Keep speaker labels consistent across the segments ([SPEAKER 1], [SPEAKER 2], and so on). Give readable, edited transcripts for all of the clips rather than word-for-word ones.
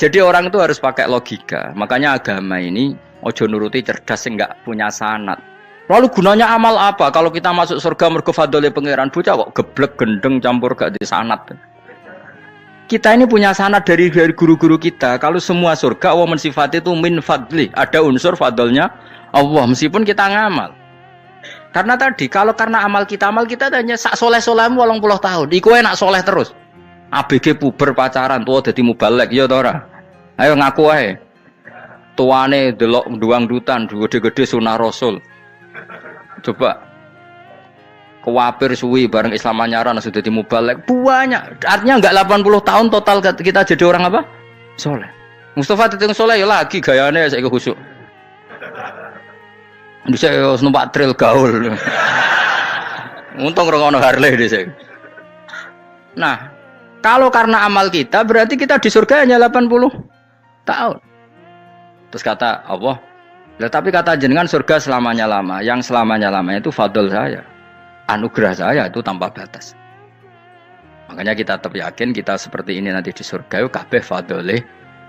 [SPEAKER 1] Jadi orang itu harus pakai logika. Makanya agama ini ojo nuruti cerdas yang nggak punya sanad. Lalu gunanya amal apa? Kalau kita masuk surga mergo fadhole pangeran, bocah kok geblek gendeng campur gak di sanad. Kita ini punya sanad dari guru-guru kita. Kalau semua surga Allah mensifati itu min fadli, ada unsur fadlnya Allah meskipun kita ngamal. Karena tadi kalau karena amal kita hanya sak soleh-solehmu 80 tahun. Iku enak soleh terus. ABG puber pacaran tua dadi mubalek ya ta ora? Ayo ngaku ae. Tuane delok duang dutan gede-gede sunah Rasul. Coba kuwapir suwi bareng Islam anyaran sudah dadi mubalek banyak. Artinya enggak 80 tahun total kita jadi orang apa? Soleh. Mustafa ditung soleh ya lagi gayane saiki khusuk. Bisa numpak trail gaul. Untung ngono Harley dhisik. Nah, kalau karena amal kita berarti kita di surga hanya 80 tahun. Terus kata Allah, tapi kata jenengan surga selamanya lama. Yang selamanya lamanya itu fadl saya. Anugerah saya itu tanpa batas. Makanya kita tetap yakin kita seperti ini nanti di surga itu kabeh fadlih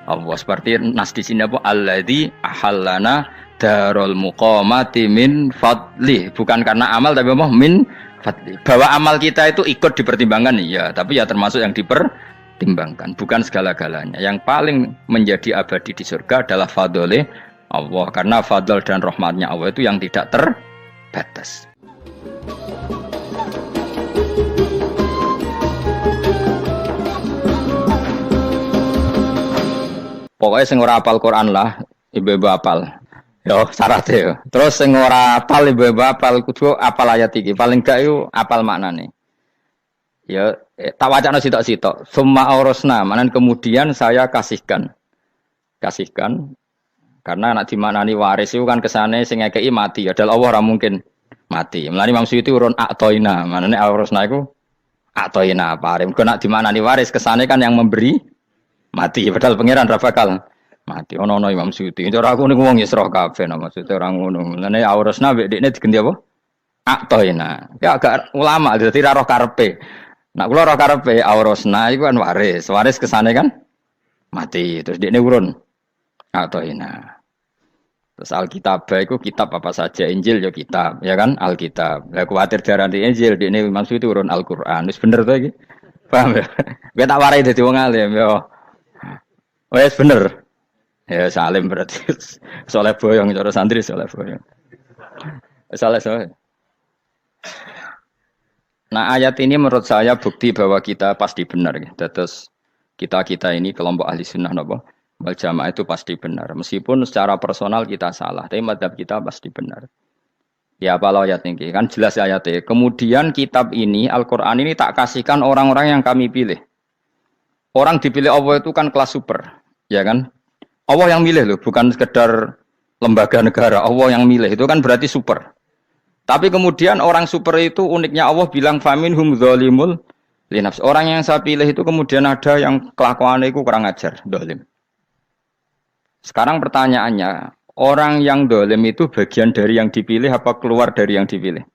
[SPEAKER 1] Allah. Seperti nas di sini apa? Alladzi ahallana darul muqamati min fadli. Bukan karena amal tapi apa? Min fadli. Bahwa amal kita itu ikut dipertimbangkan ya, tapi ya termasuk yang dipertimbangkan, bukan segala-galanya. Yang paling menjadi abadi di surga adalah fadlih Allah, karena fadl dan rahmatnya Allah itu yang tidak terbatas. Pokoknya sing ora apal Quran lah, ibu-ibu apal. Yo syaratnya yo. Terus sing ora apal ibu-ibu apal kudu apal ayat iki. Paling gak yo apal maknane. Ya tak wacana sitok-sitok. Summa aurasna, manan kemudian saya kasihkan. Karena nak dimanani waris itu kan kesane sing ngekeki mati. Adalah Allah ora mungkin mati. Mulane Imam Suyuti urun atoina. Manane aurasna iku atoina paring. Kok nak dimanani waris kesane kan yang memberi mati, padahal pangeran ra bakal mati. Ono Imam Suyuti. Cara aku niku wong Isra kabeh maksudnya ora ngono. Mulane aurasna mbek dekne diganti apa? Atoina. Ya agak ulama dadi ra roh karepe. Nak kula roh karepe aurasna iku kan waris. Waris kesane kan mati. Terus dekne urun atoina. Terus Alkitab iku kitab apa saja, Injil ya kitab, ya kan? Alkitab. Lah kuwatir darani Injil dekne Imam Suyuti urun Al-Qur'an. Wis bener to iki? Paham ya? Kowe tak warai dadi wong alim ya. Wes bener. Ya salim berarti. Soleh boyong cara santri soleh boyong. Soleh. Nah, ayat ini menurut saya bukti bahwa kita pasti benar gitu. Terus kita ini kelompok ahli sunnah napa? Wal jamaah itu pasti benar. Meskipun secara personal kita salah, tapi mazhab kita pasti benar. Ya apa ayat ini? Kan jelas ayatnya. Kemudian kitab ini, Al-Qur'an ini tak kasihkan orang-orang yang kami pilih. Orang dipilih Allah itu kan kelas super. Ya kan? Allah yang milih loh, bukan sekedar lembaga negara. Allah yang milih, itu kan berarti super. Tapi kemudian orang super itu uniknya Allah bilang faminhum dzalimul linafs. Orang yang saya pilih itu kemudian ada yang kelakuannya itu kurang ajar, zalim. Sekarang pertanyaannya, orang yang zalim itu bagian dari yang dipilih apa keluar dari yang dipilih?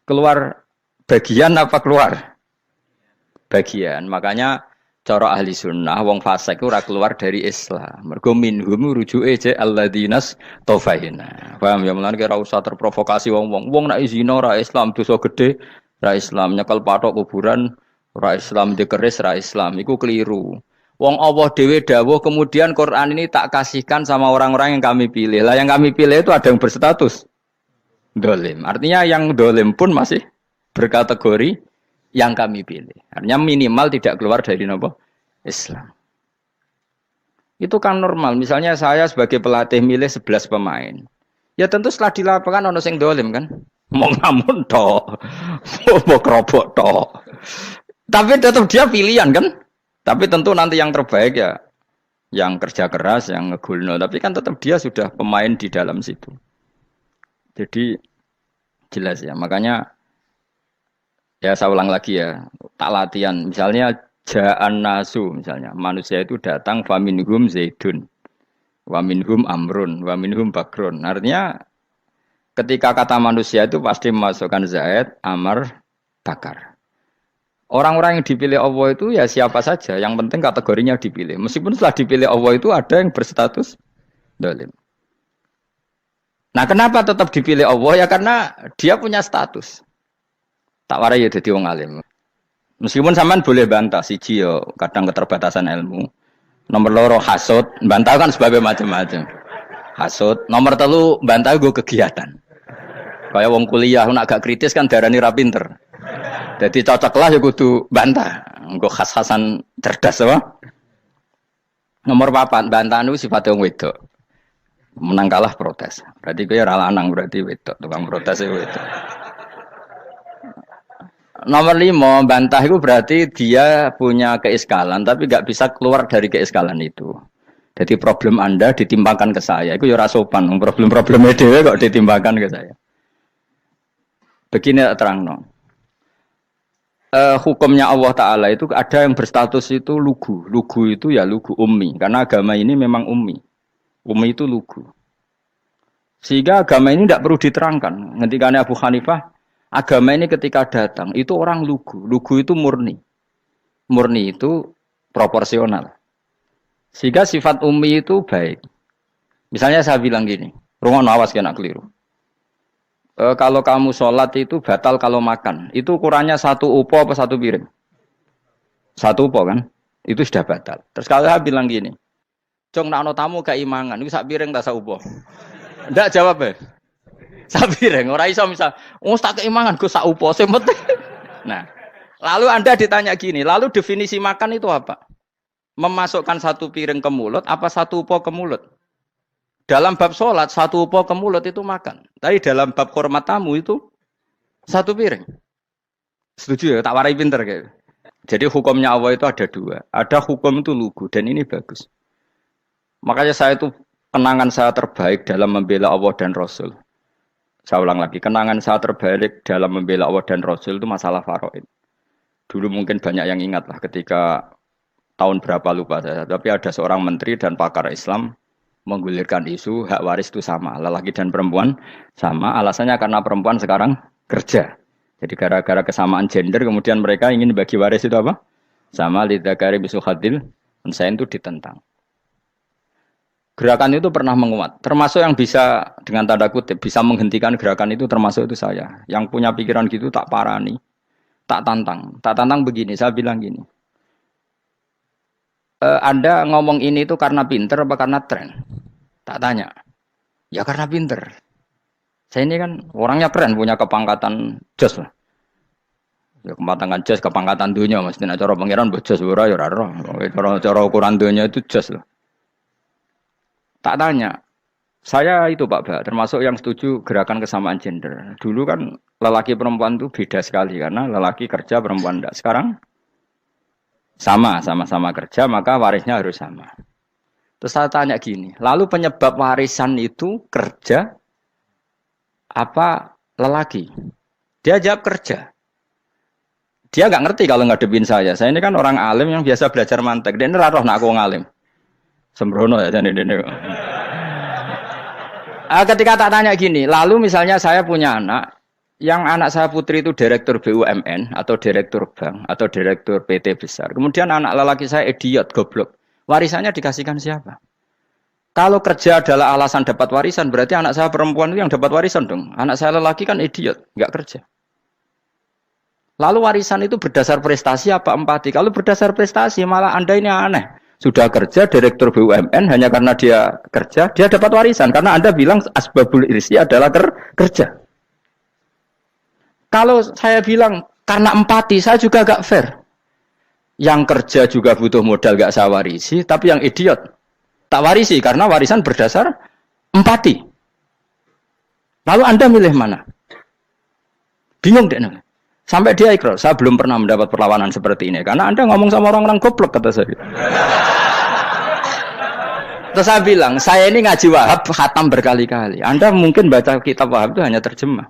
[SPEAKER 1] Keluar bagian apa keluar? Bagian. Makanya cara ahli sunnah wong fasik ora keluar dari Islam. Mergo minhum rujuke je alladinas taufaina. Paham ya, mulane ora usah terprovokasi wong-wong. Wong nek zina ora Islam, dosa gede ora Islam, nyekel patok kuburan ora Islam, dikeris ora Islam. Iku keliru. Wong Allah dhewe dawuh kemudian Quran ini tak kasihkan sama orang-orang yang kami pilih. Lah yang kami pilih itu ada yang berstatus dolim. Artinya yang dolim pun masih berkategori yang kami pilih. Artinya minimal tidak keluar dari apa? Islam. Itu kan normal. Misalnya saya sebagai pelatih milih 11 pemain. Ya tentu setelah di lapangan ono sing dolim kan. Mau ngamun tok. Mau kerobok tok. Tapi tetap dia pilihan kan. Tapi tentu nanti yang terbaik ya yang kerja keras, yang ngegulno. Tapi kan tetap dia sudah pemain di dalam situ. Jadi jelas ya. Makanya ya saya ulang lagi ya, tak latihan. Misalnya ja'an nasu, misalnya manusia itu datang faminhum zaidun, waminhum amrun, waminhum bakrun. Artinya ketika kata manusia itu pasti memasukkan zaid, amr, bakar. Orang-orang yang dipilih Allah itu ya siapa saja, yang penting kategorinya dipilih. Meskipun setelah dipilih Allah itu ada yang berstatus dolim. Nah, kenapa tetap dipilih Allah? Ya karena dia punya status. Tak warai ya jadi wong alim. Meskipun sampean boleh bantah siji yo kadang keterbatasan ilmu. Nomor loro hasud, bantah kan sebabnya macam-macam. Hasud, nomor telu bantah gue kegiatan. Kayak wong kuliah nak agak kritis kan darani ra pinter. Jadi cocoklah ya kudu bantah. Engko khas-khasan cerdas apa? Nomor 4 bantahan itu sifatnya wong wedok. Menang kalah protes. Berarti kowe ora lanang berarti wedok, tukang protes itu wedok. Nomor 5 bantah itu berarti dia punya keiskalan tapi nggak bisa keluar dari keiskalan itu. Jadi problem Anda ditimbangkan ke saya, itu ya ora sopan. Problem-problemnya dhewe kok ditimbangkan ke saya. Begini terang no. Hukumnya Allah Ta'ala itu ada yang berstatus itu lugu. Lugu itu ya lugu ummi. Karena agama ini memang ummi. Ummi itu lugu. Sehingga agama ini tidak perlu diterangkan. Ketika Abu Hanifah, agama ini ketika datang, itu orang lugu. Lugu itu murni. Murni itu proporsional. Sehingga sifat ummi itu baik. Misalnya saya bilang gini, rungono awas kena keliru. Kalau kamu sholat itu batal kalau makan. Itu ukurannya 1 upo apa 1 piring? 1 upo kan? Itu sudah batal. Terus kalau saya bilang gini, Cong nak ono tamu gak imangan, itu 1 piring tak 1 upo. Ndak jawab ya? 1 piring. Orang iso misal, tak keimangan gue 1 upo. Nah, lalu Anda ditanya gini, lalu definisi makan itu apa? Memasukkan 1 piring ke mulut, apa 1 upo ke mulut? Dalam bab sholat, 1 upo ke mulut itu makan. Tapi dalam bab hormat tamu itu 1 piring. Setuju ya? Tak warai pinter kayak. Jadi hukumnya Allah itu ada 2. Ada hukum itu lugu dan ini bagus. Makanya saya itu kenangan saya terbaik dalam membela Allah dan Rasul. Saya ulang lagi, kenangan saya terbaik dalam membela Allah dan Rasul itu masalah faraid. Dulu mungkin banyak yang ingat lah ketika tahun berapa lupa saya. Tapi ada seorang menteri dan pakar Islam menggulirkan isu hak waris itu sama, lelaki dan perempuan sama, alasannya karena perempuan sekarang kerja. Jadi gara-gara kesamaan gender kemudian mereka ingin bagi waris itu apa? Sama lidzakari bisul hadil unsain itu ditentang. Gerakan itu pernah menguat, termasuk yang bisa dengan tanda kutip bisa menghentikan gerakan itu termasuk itu saya. Yang punya pikiran gitu tak parani, tak tantang. Tak tantang begini, saya bilang gini. Anda ngomong ini itu karena pinter apa karena tren? Tak tanya. Ya karena pinter. Saya ini kan orangnya keren, punya kepangkatan jos lah. Ya kepangkatan jos, kepangkatan dunia. Mestinya cara pangeran bojos ora ya ora. Cara ukuran dunia itu jos lah. Tak tanya. Saya itu Pak Ba, termasuk yang setuju gerakan kesamaan gender. Dulu kan lelaki perempuan itu beda sekali karena lelaki kerja perempuan enggak. Sekarang sama-sama kerja, maka warisnya harus sama. Terus saya tanya gini, lalu penyebab warisan itu kerja apa lelaki? Dia jawab kerja. Dia nggak ngerti kalau ngadepin saya. Saya ini kan orang alim yang biasa belajar mantek. Dia ini roh nak aku ngalim. Sembrono ya jadi ini. Ketika tak tanya gini, lalu misalnya saya punya anak, yang anak saya putri itu direktur BUMN atau direktur bank atau direktur PT besar. Kemudian anak lelaki saya idiot, goblok. Warisannya dikasihkan siapa? Kalau kerja adalah alasan dapat warisan, berarti anak saya perempuan itu yang dapat warisan dong. Anak saya lelaki kan idiot, nggak kerja. Lalu warisan itu berdasar prestasi apa empati? Kalau berdasar prestasi malah Anda ini aneh. Sudah kerja direktur BUMN hanya karena dia kerja, dia dapat warisan. Karena Anda bilang asbabul irsi adalah kerja. Kalau saya bilang karena empati, saya juga gak fair. Yang kerja juga butuh modal gak saya warisi, tapi yang idiot tak warisi karena warisan berdasar empati. Lalu Anda milih mana? Bingung deh. Sampai dia ikrar, saya belum pernah mendapat perlawanan seperti ini. Karena Anda ngomong sama orang-orang goblok, kata saya. Terus saya bilang, saya ini ngaji Wahab, khatam berkali-kali. Anda mungkin baca kitab Wahab itu hanya terjemah.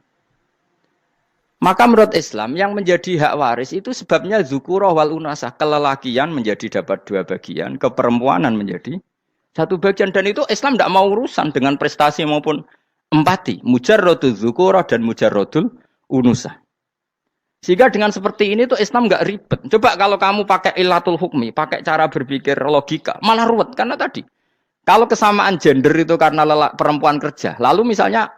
[SPEAKER 1] Maka menurut Islam yang menjadi hak waris itu sebabnya zukurah wal unasah. Kelelakian menjadi dapat 2 bagian, keperempuanan menjadi 1 bagian. Dan itu Islam tidak mau urusan dengan prestasi maupun empati. Mujarrodul zukurah dan mujarrodul unusah. Sehingga dengan seperti ini tuh Islam nggak ribet. Coba kalau kamu pakai ilatul hukmi, pakai cara berpikir logika, malah ruwet. Karena tadi, kalau kesamaan gender itu karena perempuan kerja, lalu misalnya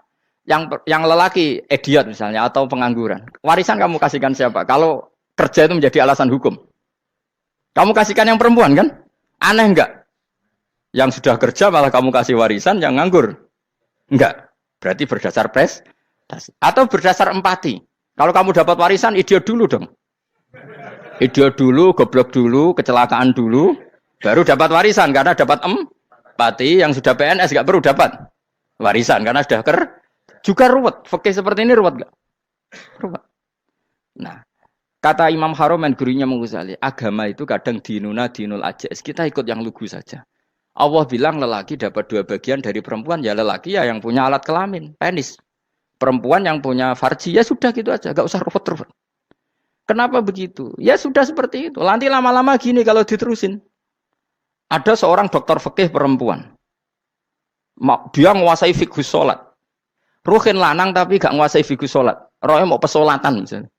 [SPEAKER 1] yang lelaki idiot misalnya atau pengangguran, warisan kamu kasihkan siapa? Kalau kerja itu menjadi alasan hukum, kamu kasihkan yang perempuan kan? Aneh enggak? Yang sudah kerja malah kamu kasih warisan, yang nganggur enggak? Berarti berdasar prestasi atau berdasar empati. Kalau kamu dapat warisan, idiot dulu dong. Idiot dulu, goblok dulu, kecelakaan dulu, baru dapat warisan karena dapat empati. Yang sudah PNS nggak perlu dapat warisan karena sudah juga ruwet. Fikih seperti ini ruwet nggak? Ruwet. Nah, kata Imam Haromen gurunya Ghazali, agama itu kadang dinuna dinul ajais. Kita ikut yang lugu saja. Allah bilang lelaki dapat 2 bagian dari perempuan, ya lelaki ya yang punya alat kelamin, penis. Perempuan yang punya farji, ya sudah gitu aja, gak usah ruwet-ruwet. Kenapa begitu? Ya sudah seperti itu. Nanti lama-lama gini kalau diterusin. Ada seorang dokter fikih perempuan. Dia menguasai fikih sholat. Ruhin lanang tapi gak menguasai fikih sholat. Rohnya mau pesolatan misalnya.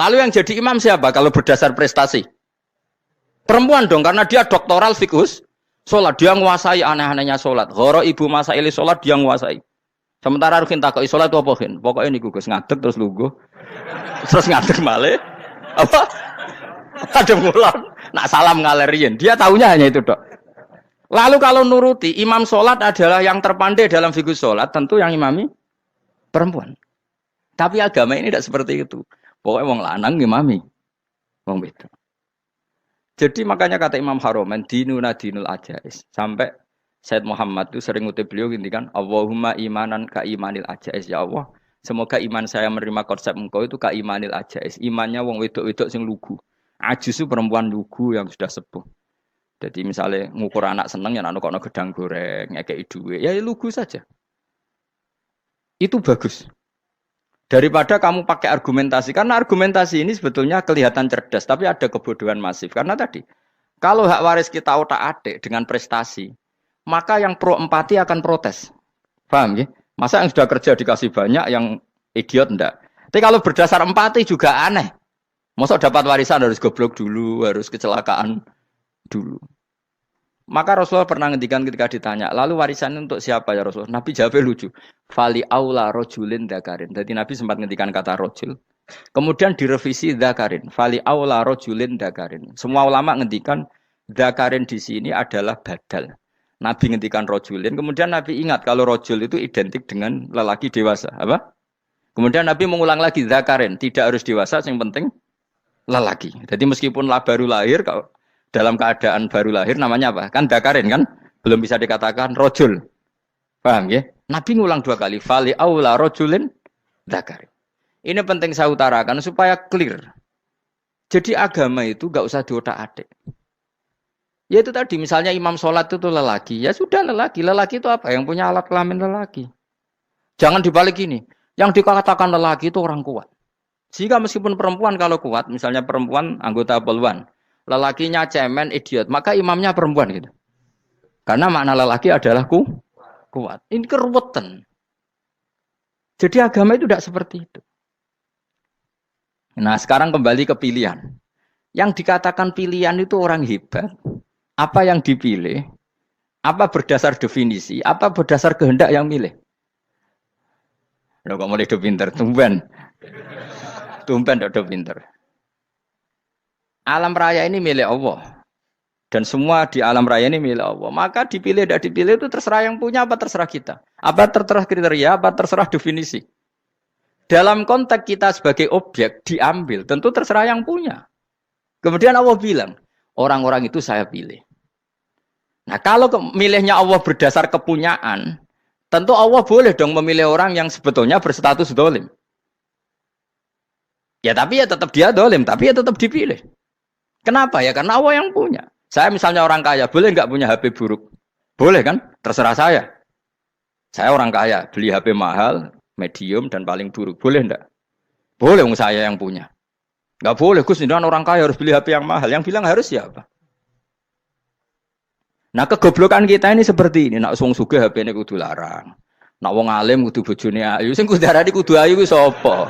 [SPEAKER 1] Lalu yang jadi imam siapa kalau berdasar prestasi? Perempuan dong, karena dia doktoral fikih sholat. Dia menguasai aneh-anehnya sholat. Ghoro ibu masaili sholat dia menguasai. Sementara Rukin takoki salat apa Kin? Pokoke niku Gus ngadeg terus lungguh. Terus ngadeg malih. Apa? Kadang ngulang. Nak salam ngalerien. Dia tahunya hanya itu, Dok. Lalu kalau nuruti imam salat adalah yang terpandai dalam fikih salat, tentu yang imami perempuan. Tapi agama ini tidak seperti itu. Pokoknya wong lanang imami. Wong beda. Jadi makanya kata Imam Haromen dinuna dinul ajais. Sampai Said Muhammad itu sering ngutip beliau ngintikan Allahumma imanan ka imanil ajais, ya Allah. Semoga iman saya menerima konsep engkau itu ka imanil ajais. Imannya wong wedok-wedok sing lugu. Ajis itu perempuan lugu yang sudah sepuh. Jadi misalnya ngukur anak seneng ya anak kono gedang goreng, ngekei duwe, ya lugu saja. Itu bagus. Daripada kamu pakai argumentasi, karena argumentasi ini sebetulnya kelihatan cerdas, tapi ada kebodohan masif. Karena tadi, kalau hak waris kita otak-atik dengan prestasi, maka yang pro empati akan protes. Paham ya? Masa yang sudah kerja dikasih banyak, yang idiot enggak. Tapi kalau berdasar empati juga aneh. Masa dapat warisan harus goblok dulu, harus kecelakaan dulu. Maka Rasulullah pernah ngendikan ketika ditanya, lalu warisan untuk siapa ya Rasulullah? Nabi jawabnya lucu. Fali aula rojulin dzakarin. Jadi Nabi sempat ngendikan kata rojul. Kemudian direvisi dzakarin. Fali aula rojulin dzakarin. Semua ulama ngendikan dzakarin di sini adalah badal. Nabi ngendikan rojulin, kemudian Nabi ingat kalau rojul itu identik dengan lelaki dewasa. Apa? Kemudian Nabi mengulang lagi dzakarin, tidak harus dewasa, yang penting lelaki. Jadi meskipun baru lahir, kalau dalam keadaan baru lahir namanya apa? Kan dzakarin kan? Belum bisa dikatakan rojul. Paham ya? Nabi ngulang 2 kali, fali aula rojulin dzakarin. Ini penting saya utarakan supaya clear. Jadi agama itu gak usah diotak-atik. Ya itu tadi, misalnya imam sholat itu lelaki. Ya sudah lelaki. Lelaki itu apa? Yang punya alat kelamin lelaki. Jangan dibalik ini. Yang dikatakan lelaki itu orang kuat. Sehingga meskipun perempuan kalau kuat, misalnya perempuan anggota poluan, lelakinya cemen, idiot, maka imamnya perempuan gitu. Karena makna lelaki adalah kuat. Ini keruwetan. Jadi agama itu tidak seperti itu. Nah sekarang kembali ke pilihan. Yang dikatakan pilihan itu orang hebat. Apa yang dipilih, apa berdasar definisi, apa berdasar kehendak yang milih. Loh kok mulai do pinter, tumben do pinter. Alam raya ini milik Allah. Dan semua di alam raya ini milik Allah. Maka dipilih tidak dipilih itu terserah yang punya, apa terserah kita. Apa terserah kriteria, apa terserah definisi. Dalam konteks kita sebagai objek diambil, tentu terserah yang punya. Kemudian Allah bilang, orang-orang itu saya pilih. Nah kalau milihnya Allah berdasar kepunyaan, tentu Allah boleh dong memilih orang yang sebetulnya berstatus dolim. Ya tapi ya tetap dia dolim, tapi ya tetap dipilih. Kenapa ya? Karena Allah yang punya. Saya misalnya orang kaya, boleh nggak punya HP buruk? Boleh kan? Terserah saya. Saya orang kaya, beli HP mahal, medium, dan paling buruk. Boleh enggak? Boleh, saya yang punya. Nggak boleh, Gus, ini orang kaya harus beli HP yang mahal. Yang bilang harus siapa? Nah kegoblokan kita ini seperti ini. Nak wong sugih HP ini kudu larang. Nak wong alim kudu bojone ayu. Sing kudu darani kudu ayu ku sapa?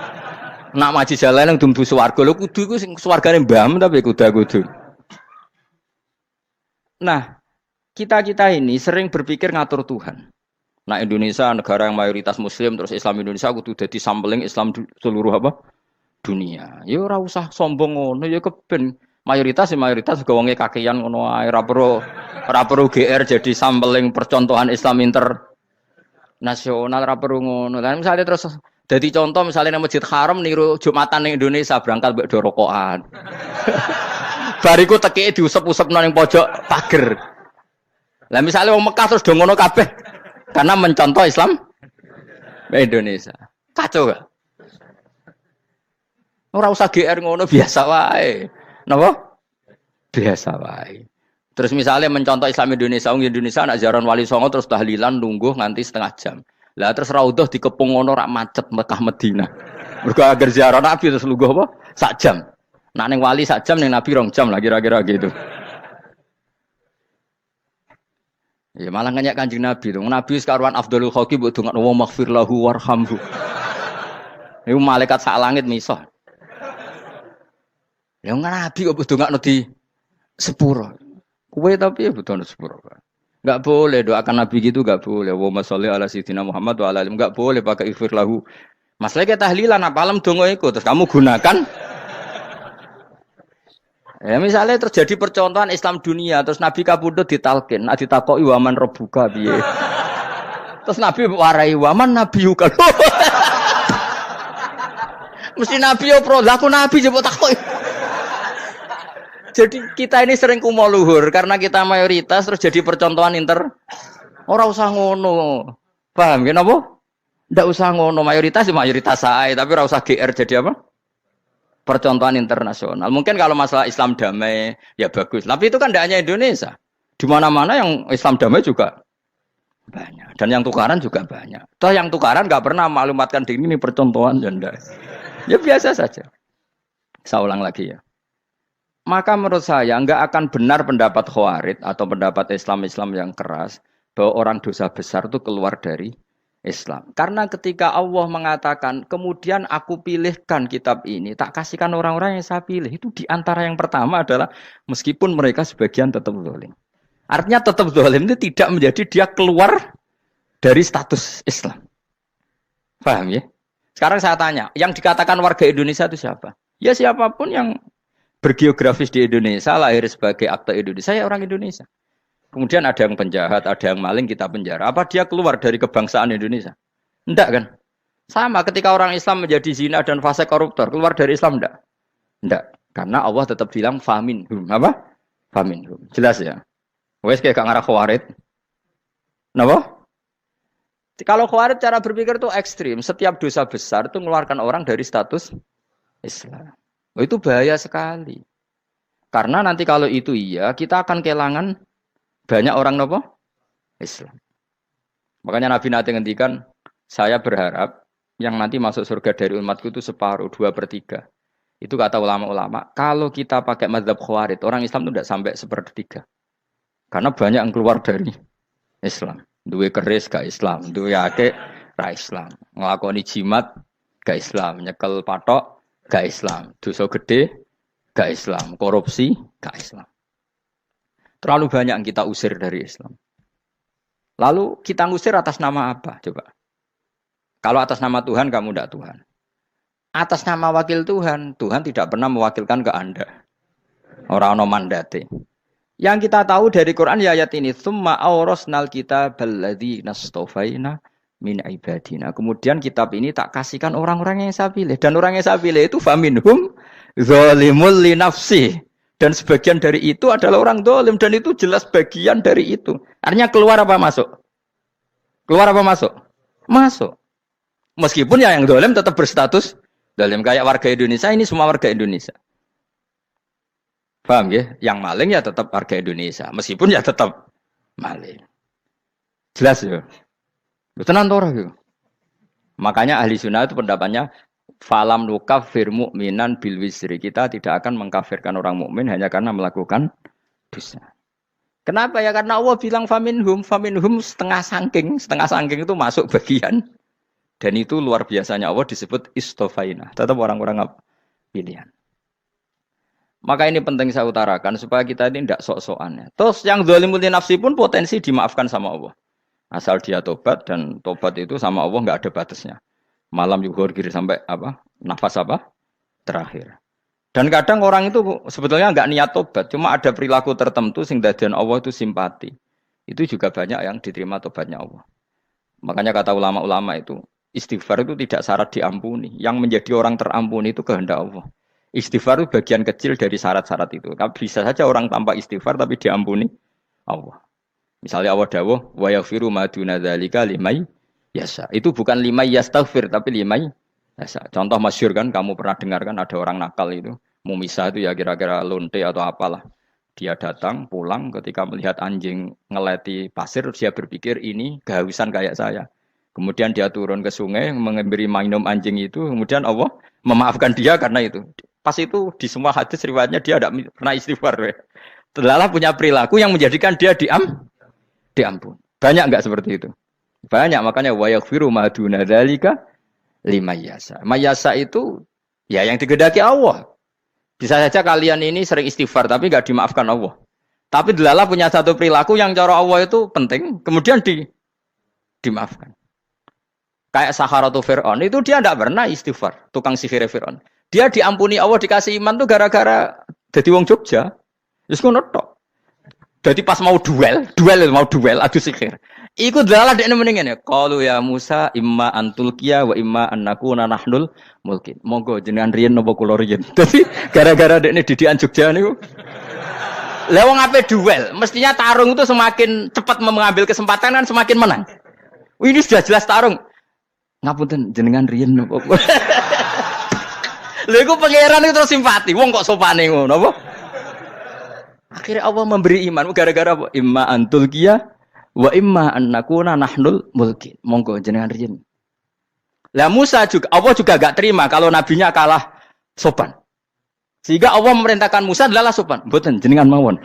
[SPEAKER 1] Nak maji jalan yang dumbu swarga lho kudu iku sing swargane mbahmu tapi kudu. Nah, kita ini sering berpikir ngatur Tuhan. Nah, Indonesia negara yang mayoritas muslim terus Islam Indonesia kudu dadi sampling Islam seluruh apa? Dunia. Ya ora usah sombong ngono ya keben mayoritas juga wonge kakean ngono ae ora perlu GR jadi sampling percontohan Islam internasional ora perlu ngono. Lah misalnya terus jadi contoh misalnya nang Masjid Haram niru Jumatan ning Indonesia berangkat mbek do rokokan. Bariku tekike diusep-usepno ning pojok pager. Lah misalnya wong Mekah terus do ngono kabeh karena mencontoh Islam Indonesia. Kacau gak? Ora usah GR ngono biasa wae. Napa? Biasa wae. Terus misalnya mencontoh Islam Indonesia, wong Indonesia nak ziarah Wali Songo terus tahlilan nunggu nganti setengah jam. Lah terus raudhah dikepung ngono rak macet Mekah Madinah. Mergo agar ziarah Nabi terus lungguh apa? Sak jam. Nak ning wali sak jam ning Nabi 2 jam lah kira-kira gitu. Ya malah nganyak Kanjeng Nabi to. Nabi sekaruan Afdhalul Khalqi mbok dongakno wa maghfir lahu warhamhu. Iku malaikat sak langit misah. Ya Nabi kok dongakno di sepuro. Kowe tapi ya butuh sepuro. Enggak boleh doakan Nabi gitu enggak boleh. Wa sholli ala sayyidina Muhammad wa ala alihi enggak boleh pakai ighfir lahu. Masalahnya tahlilan apa alam donga iku terus kamu gunakan. Ya misalnya terjadi percontohan Islam dunia terus Nabi kapundhut ditalkin, nak ditakoki waman rebuka piye. Terus Nabi warai waman nabiyuka. Mesti Nabi yo pro, lah aku Nabi jebok takoki. Jadi kita ini sering kumo luhur karena kita mayoritas terus jadi percontohan ora usah ngono. Paham ya napa? Ndak usah ngono, mayoritas sae, tapi ora usah GR jadi apa? Percontohan internasional. Mungkin kalau masalah Islam damai ya bagus. Tapi itu kan tidak hanya Indonesia. Di mana-mana yang Islam damai juga banyak. Dan yang tukaran juga banyak. Toh yang tukaran nggak pernah maklumatkan diri ini percontohan janda. Ya biasa saja. Saya ulang lagi ya. Maka menurut saya nggak akan benar pendapat Khawarij atau pendapat Islam yang keras bahwa orang dosa besar itu keluar dari Islam. Karena ketika Allah mengatakan, kemudian aku pilihkan kitab ini, tak kasihkan orang-orang yang saya pilih. Itu diantara yang pertama adalah, meskipun mereka sebagian tetap zalim. Artinya tetap zalim itu tidak menjadi dia keluar dari status Islam. Paham ya? Sekarang saya tanya, yang dikatakan warga Indonesia itu siapa? Ya siapapun yang bergeografis di Indonesia, lahir sebagai akte Indonesia, ya orang Indonesia. Kemudian ada yang penjahat, ada yang maling, kita penjara. Apa dia keluar dari kebangsaan Indonesia? Enggak kan? Sama ketika orang Islam menjadi zina dan fasik koruptor, keluar dari Islam enggak? Enggak. Karena Allah tetap bilang faminhum. Apa? Faminhum. Jelas ya? Wes kayak gak ngarah Khawarij. Kenapa? Kalau Khawarij cara berpikir itu ekstrim. Setiap dosa besar itu mengeluarkan orang dari status Islam. Oh, itu bahaya sekali. Karena nanti kalau itu iya, kita akan kehilangan banyak orang nopo Islam. Makanya Nabi nanti ngendikan, saya berharap yang nanti masuk surga dari umatku itu separuh, 2/3. Itu kata ulama-ulama. Kalau kita pakai mazhab Khawarij, orang Islam itu tidak sampai 1/3. Karena banyak yang keluar dari Islam. Duwe keris gak Islam, duwe akeh ra Islam. Nglakoni jimat gak Islam, nyekel patok gak Islam, dosa gede gak Islam, korupsi gak Islam. Terlalu banyak yang kita usir dari Islam. Lalu kita ngusir atas nama apa? Coba. Kalau atas nama Tuhan, kamu tidak Tuhan. Atas nama wakil Tuhan, Tuhan tidak pernah mewakilkan ke Anda. Orang-orang mandate. Yang kita tahu dari Quran ya ayat ini, Tsumma awrasnal kitabal ladzi nastofaina min ibadina. Kemudian kitab ini tak kasihkan orang-orang yang saya pilih. Dan orang yang saya pilih itu faminhum zalimul li nafsi. Dan sebagian dari itu adalah orang zalim. Dan itu jelas bagian dari itu. Artinya keluar apa masuk? Keluar apa masuk? Masuk. Meskipun ya yang zalim tetap berstatus zalim. Kayak warga Indonesia, ini semua warga Indonesia. Paham ya? Yang maling ya tetap warga Indonesia. Meskipun ya tetap maling. Jelas ya? Tenan to ora gitu. Makanya ahli sunnah itu pendapatnya falam nukafir mu'minan bil wisri. Kita tidak akan mengkafirkan orang mukmin hanya karena melakukan dosa. Kenapa ya? Karena Allah bilang faminhum setengah sangking itu masuk bagian Dan itu luar biasanya Allah disebut istofaina. Tetap orang-orang pilihan. Maka ini penting saya utarakan supaya kita ini tidak sok-sokan. Terus yang zalimul nafsi pun potensi dimaafkan sama Allah. Asal dia tobat dan tobat itu sama Allah nggak ada batasnya. Malam yuhur kiri sampai apa? Nafas apa? Terakhir. Dan kadang orang itu sebetulnya nggak niat tobat, cuma ada perilaku tertentu sing dadian Allah itu simpati. Itu juga banyak yang diterima tobatnya Allah. Makanya kata ulama-ulama itu, istighfar itu tidak syarat diampuni. Yang menjadi orang terampuni itu kehendak Allah. Istighfar itu bagian kecil dari syarat-syarat itu. Tapi bisa saja orang tanpa istighfar tapi diampuni Allah. Misalnya Allah dawuh, wa yaghfiru ma duna dzalika limay yasha. Itu bukan limay yastaghfir tapi limay yasha. Contoh masyhur kan kamu pernah dengar kan ada orang nakal itu, mau misah itu ya kira-kira lonte atau apalah. Dia datang pulang ketika melihat anjing ngeleti pasir dia berpikir ini kehausan kayak saya. Kemudian dia turun ke sungai memberi minum anjing itu, kemudian Allah memaafkan dia karena itu. Pas itu di semua hadis riwayatnya dia tidak pernah istighfar. Telah punya perilaku yang menjadikan dia diampun. Banyak enggak seperti itu? Banyak, makanya wa yaghfiru ma duna dzalika limayasa. Mayasa itu ya yang digedaki Allah. Bisa saja kalian ini sering istighfar tapi enggak dimaafkan Allah. Tapi delalah punya satu perilaku yang cara Allah itu penting, kemudian dimaafkan. Kayak Saharatu Fir'aun itu dia tidak pernah istighfar, tukang sihir Fir'aun. Dia diampuni Allah dikasih iman tuh gara-gara jadi wong Jogja. Wis ngono tok. Jadi pas mau duel adu sihir. Iku delalah dekne mendingan ya. Qalu ya Musa imma antulqiya wa imma annakuna nahnul mulkin. Monggo jenengan riyen napa kula riyen. Dadi gara-gara dekne didikan Jogja niku. Lah wong ape duel, mestinya tarung itu semakin cepat mengambil kesempatan kan semakin menang. Ini sudah jelas tarung. Ngapunten jenengan riyen napa. Lha iku pangeran itu terus simpati. Wong kok sopane ngono apa? Akhirnya Allah memberi iman gara-gara apa? Imma antul qiyah wa imma annakuna nahnul mulkin. Monggo jenengan riyen. Lah Musa juga Allah juga enggak terima kalau nabinya kalah sopan. Sehingga Allah memerintahkan Musa adalah sopan. Mboten jenengan mawon.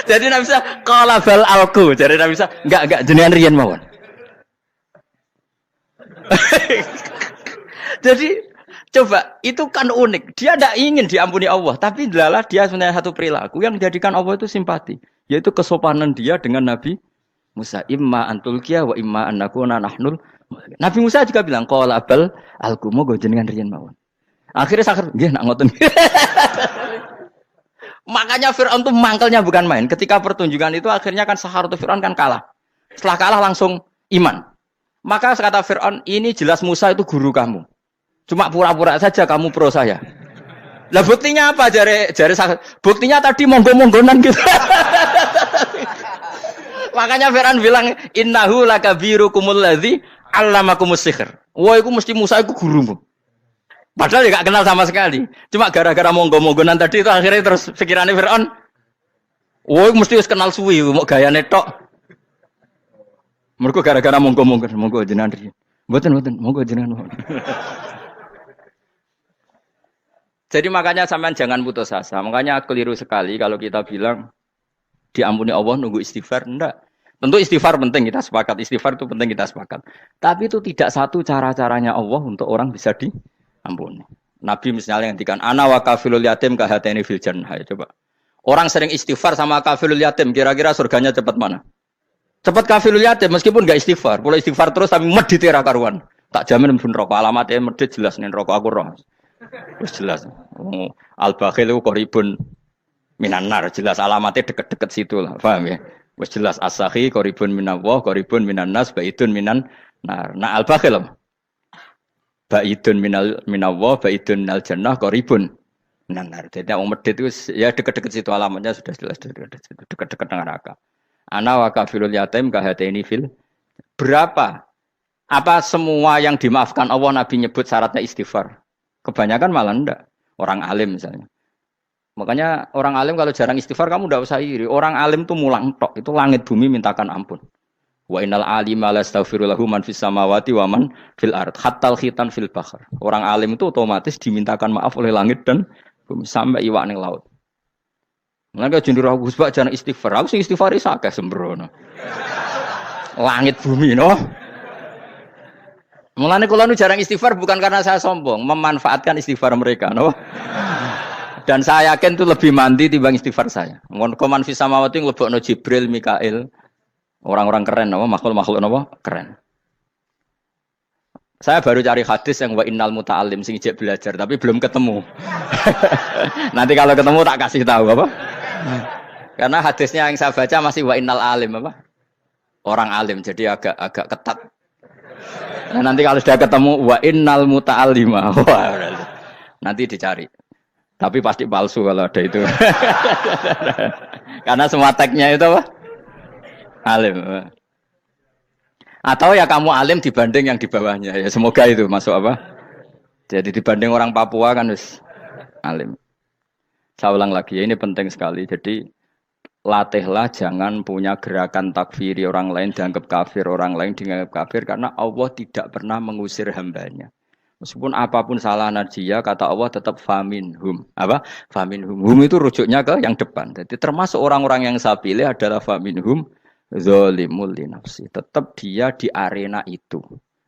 [SPEAKER 1] Jadi Nabi Musa qala bal alqu. Jadi Nabi Musa enggak jenengan riyen mawon. Jadi coba itu kan unik. Dia tidak ingin diampuni Allah, tapi adalah dia sebenarnya satu perilaku yang menjadikan Allah itu simpati, yaitu kesopanan dia dengan Nabi Musa. Imma antulqiya wa imma annakuna nahnul. Nabi Musa juga bilang qala bal alqu moga jenengan riyen mawon. Akhirnya sakar nggih nak ngoten. Makanya Firaun tuh mangkelnya bukan main. Ketika pertunjukan itu akhirnya kan Saharatu Firaun kan kalah. Setelah kalah langsung iman. Maka kata Firaun, ini jelas Musa itu guru kamu. Cuma pura-pura saja kamu pro saya. Lah buktinya apa? Jare buktinya tadi monggo-monggonan gitu. Makanya Firaun bilang innahu lakabirukumul ladzi 'allamakumus sihr. Wah, iku mesti Musa iku gurumu. Padahal ya gak kenal sama sekali. Cuma gara-gara monggo-monggonan tadi itu akhirnya terus pikirannya Firaun. Wah, mesti wis kenal suwi mau gayane tok. Mergo gara-gara monggo-monggon, monggo jenengan riyen. Mboten, monggo jenengan. Jadi makanya sampean jangan putus asa. Makanya keliru sekali kalau kita bilang diampuni Allah nunggu istighfar. Enggak. Tentu istighfar penting, kita sepakat. Istighfar itu penting, kita sepakat. Tapi itu tidak satu cara-caranya Allah untuk orang bisa diampuni. Nabi misalnya ngendikan ana wa kafilul yatim kahateni fil jannah. Coba. Orang sering istighfar sama kafilul yatim, kira-kira surganya cepat mana? Cepat kafilul yatim meskipun enggak istighfar. Kalau istighfar terus tapi medit ra karuan. Tak jamin pun rokok alamatnya medit jelas nih rokok aku roh. Wis jelas. Al-bakhil itu qoribun minan nar, jelas alamatnya deket-deket situ lah, paham ya? Wis jelas as-sakhi qoribun minallah, qoribun minan nas, baidun minan nar. Nah al-bakhil baidun minallah, baidun minal jannah, qoribun minan nar. Jadi wong medit itu ya deket-deket situ alamatnya sudah jelas deket-deket dengan neraka. Ana wa kafilul yatim kahataini fil. Berapa? Apa semua yang dimaafkan Allah Nabi nyebut syaratnya istighfar? Kebanyakan malah enggak. Orang alim misalnya. Makanya orang alim kalau jarang istighfar kamu enggak usah iri. Orang alim tuh mulang tok. Itu langit bumi mintakan ampun. Wa innal alima la astaghfiru lahu man fis samawati wa man fil ard. Hattal khitan fil bahr. Orang alim itu otomatis dimintakan maaf oleh langit dan bumi sampai iwak ning laut. Mulane jendur aku sebab jarang istighfar. Aku sing istighfar iki akeh sembrono. Langit bumi no. Mulane kula nu jarang istighfar bukan karena saya sombong, memanfaatkan istighfar mereka, no? Dan saya yakin itu lebih mandi timbang istighfar saya. Ngon koman fi samawati nglebokno Jibril, Mikail, orang-orang keren no? Makhluk-makhluk no? Keren. Saya baru cari hadis yang wa innal muta'allim sing ijek belajar tapi belum ketemu. Nanti kalau ketemu tak kasih tahu apa? Karena hadisnya yang saya baca masih wa innal alim apa? Orang alim jadi agak ketat. Nah, nanti kalau sudah ketemu wa innal muta'allima. Nanti dicari. Tapi pasti palsu kalau ada itu. Karena semua tagnya itu apa? Alim. Atau ya kamu alim dibanding yang di bawahnya. Ya semoga itu masuk apa? Jadi dibanding orang Papua kan harus alim. Saya ulang lagi ya, ini penting sekali. Jadi latihlah jangan punya gerakan takfiri orang lain dianggap kafir, orang lain dianggap kafir karena Allah tidak pernah mengusir hambanya. Meskipun apapun salah najiyah kata Allah tetap faminhum. Apa? Faminhum. Hum itu rujuknya ke yang depan. Jadi termasuk orang-orang yang saya pilih adalah faminhum zalimul li nafsi. Tetap dia di arena itu.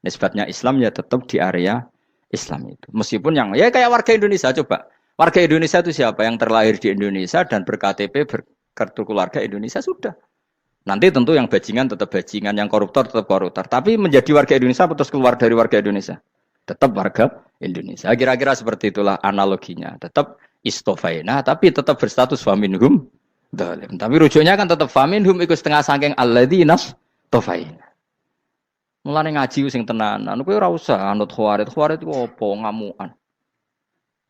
[SPEAKER 1] Nisbatnya Islam ya tetap di area Islam itu. Meskipun yang ya kayak warga Indonesia coba. Warga Indonesia itu siapa? Yang terlahir di Indonesia dan ber-KTP berkartu keluarga Indonesia sudah. Nanti tentu yang bajingan tetap bajingan, yang koruptor tetap koruptor. Tapi menjadi warga Indonesia atau keluar dari warga Indonesia? Tetap warga Indonesia. Kira-kira seperti itulah analoginya. Tetap istofaina, tapi tetap berstatus faminhum zalim. Tapi rujuknya kan tetap faminhum ikut setengah saking alladzinas tofaina. Mulane ngaji sing tenanan. Kowe ora usah anut khawarit. Khawarit ku opo ngamukan.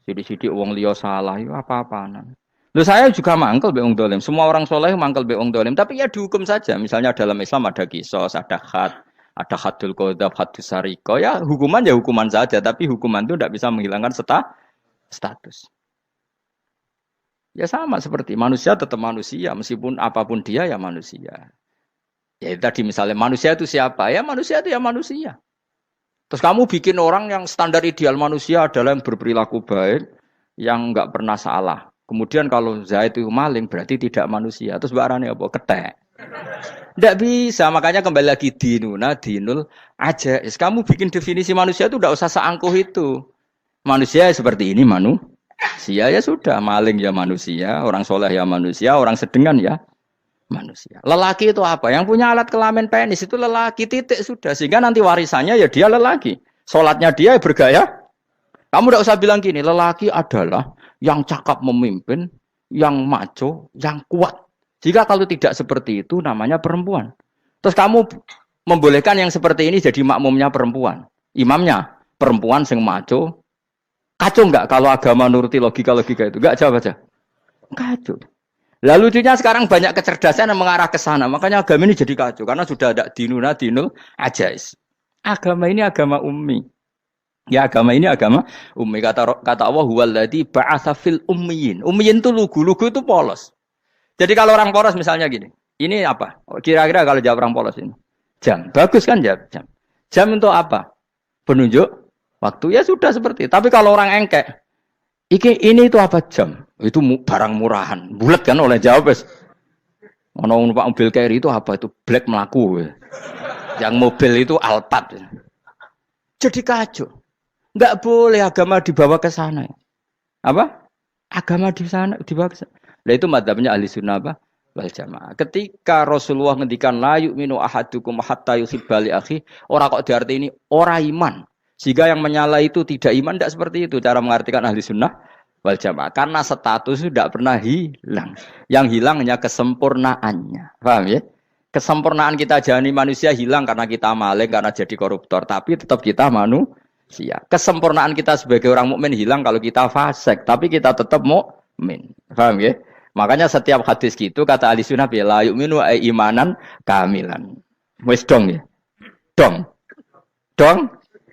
[SPEAKER 1] Sidik-sidik wong liya salah itu apa-apaan. Loh saya juga mangkel be wong dolim. Semua orang soleh mangkel be wong dolim. Tapi ya dihukum saja. Misalnya dalam Islam ada kisos, ada khat. Ada hadul qadzaf, hadus sariko, ya hukuman saja, tapi hukuman itu tidak bisa menghilangkan status. Ya sama seperti manusia tetap manusia, meskipun apapun dia ya manusia. Ya tadi misalnya manusia itu siapa? Ya manusia itu ya manusia. Terus kamu bikin orang yang standar ideal manusia adalah yang berperilaku baik, yang enggak pernah salah. Kemudian kalau Zaid itu maling berarti tidak manusia. Terus barangnya apa? Ketek. Tidak bisa, makanya kembali lagi dinul aja. Kamu bikin definisi manusia itu tidak usah seangkuh itu. Manusia seperti ini manusia ya sudah, maling ya manusia, orang soleh ya manusia, orang sedengan ya manusia. Lelaki itu apa? Yang punya alat kelamin penis itu lelaki titik sudah. Sehingga nanti warisannya ya dia lelaki. Sholatnya dia bergaya. Kamu tidak usah bilang gini, lelaki adalah yang cakap memimpin, yang maco, yang kuat. Jika kalau tidak seperti itu namanya perempuan. Terus kamu membolehkan yang seperti ini jadi makmumnya perempuan. Imamnya perempuan sing maco. Kacau enggak kalau agama nuruti logika-logika itu? Enggak jawab aja. Kacau. Lalu lucunya sekarang banyak kecerdasan yang mengarah ke sana. Makanya agama ini jadi kacau. Karena sudah ada dinul ajais. Agama ini agama ummi. Ya agama ini agama ummi. Kata Allah huwallazi ba'atsa fil ummiyin. Ummiyin itu lugu itu polos. Jadi kalau orang polos misalnya gini, ini apa? Kira-kira kalau jawab orang polos ini, jam. Bagus kan jam? Jam untuk apa? Penunjuk waktu ya sudah seperti itu. Tapi kalau orang engkek, ini itu apa jam? Itu barang murahan. Bulat kan oleh jawab. Ono numpak mobil carry itu apa? Itu black melaku. Yang mobil itu Alphard. Jadi kacau. Enggak boleh agama dibawa ke sana. Apa? Agama di sana dibawa ke sana. Nah itu madzhabnya ahli sunnah apa? Wal jamaah. Ketika Rasulullah ngendikan la yu'minu ahadukum hatta yuhibba li akhi, ora kok diarti ini ora iman. Sehingga yang menyala itu tidak iman, tidak seperti itu cara mengartikan ahli sunnah wal jamaah. Karena status itu tidak pernah hilang. Yang hilang hanya kesempurnaannya. Paham ya? Kesempurnaan kita jadi manusia hilang karena kita maling, karena jadi koruptor. Tapi tetap kita manusia. Kesempurnaan kita sebagai orang mukmin hilang kalau kita fasik. Tapi kita tetap mukmin. Paham ya? Makanya setiap hadis gitu kata ahli sunnah la yu'minu imanan kamilan. Wis dong ya. Dong.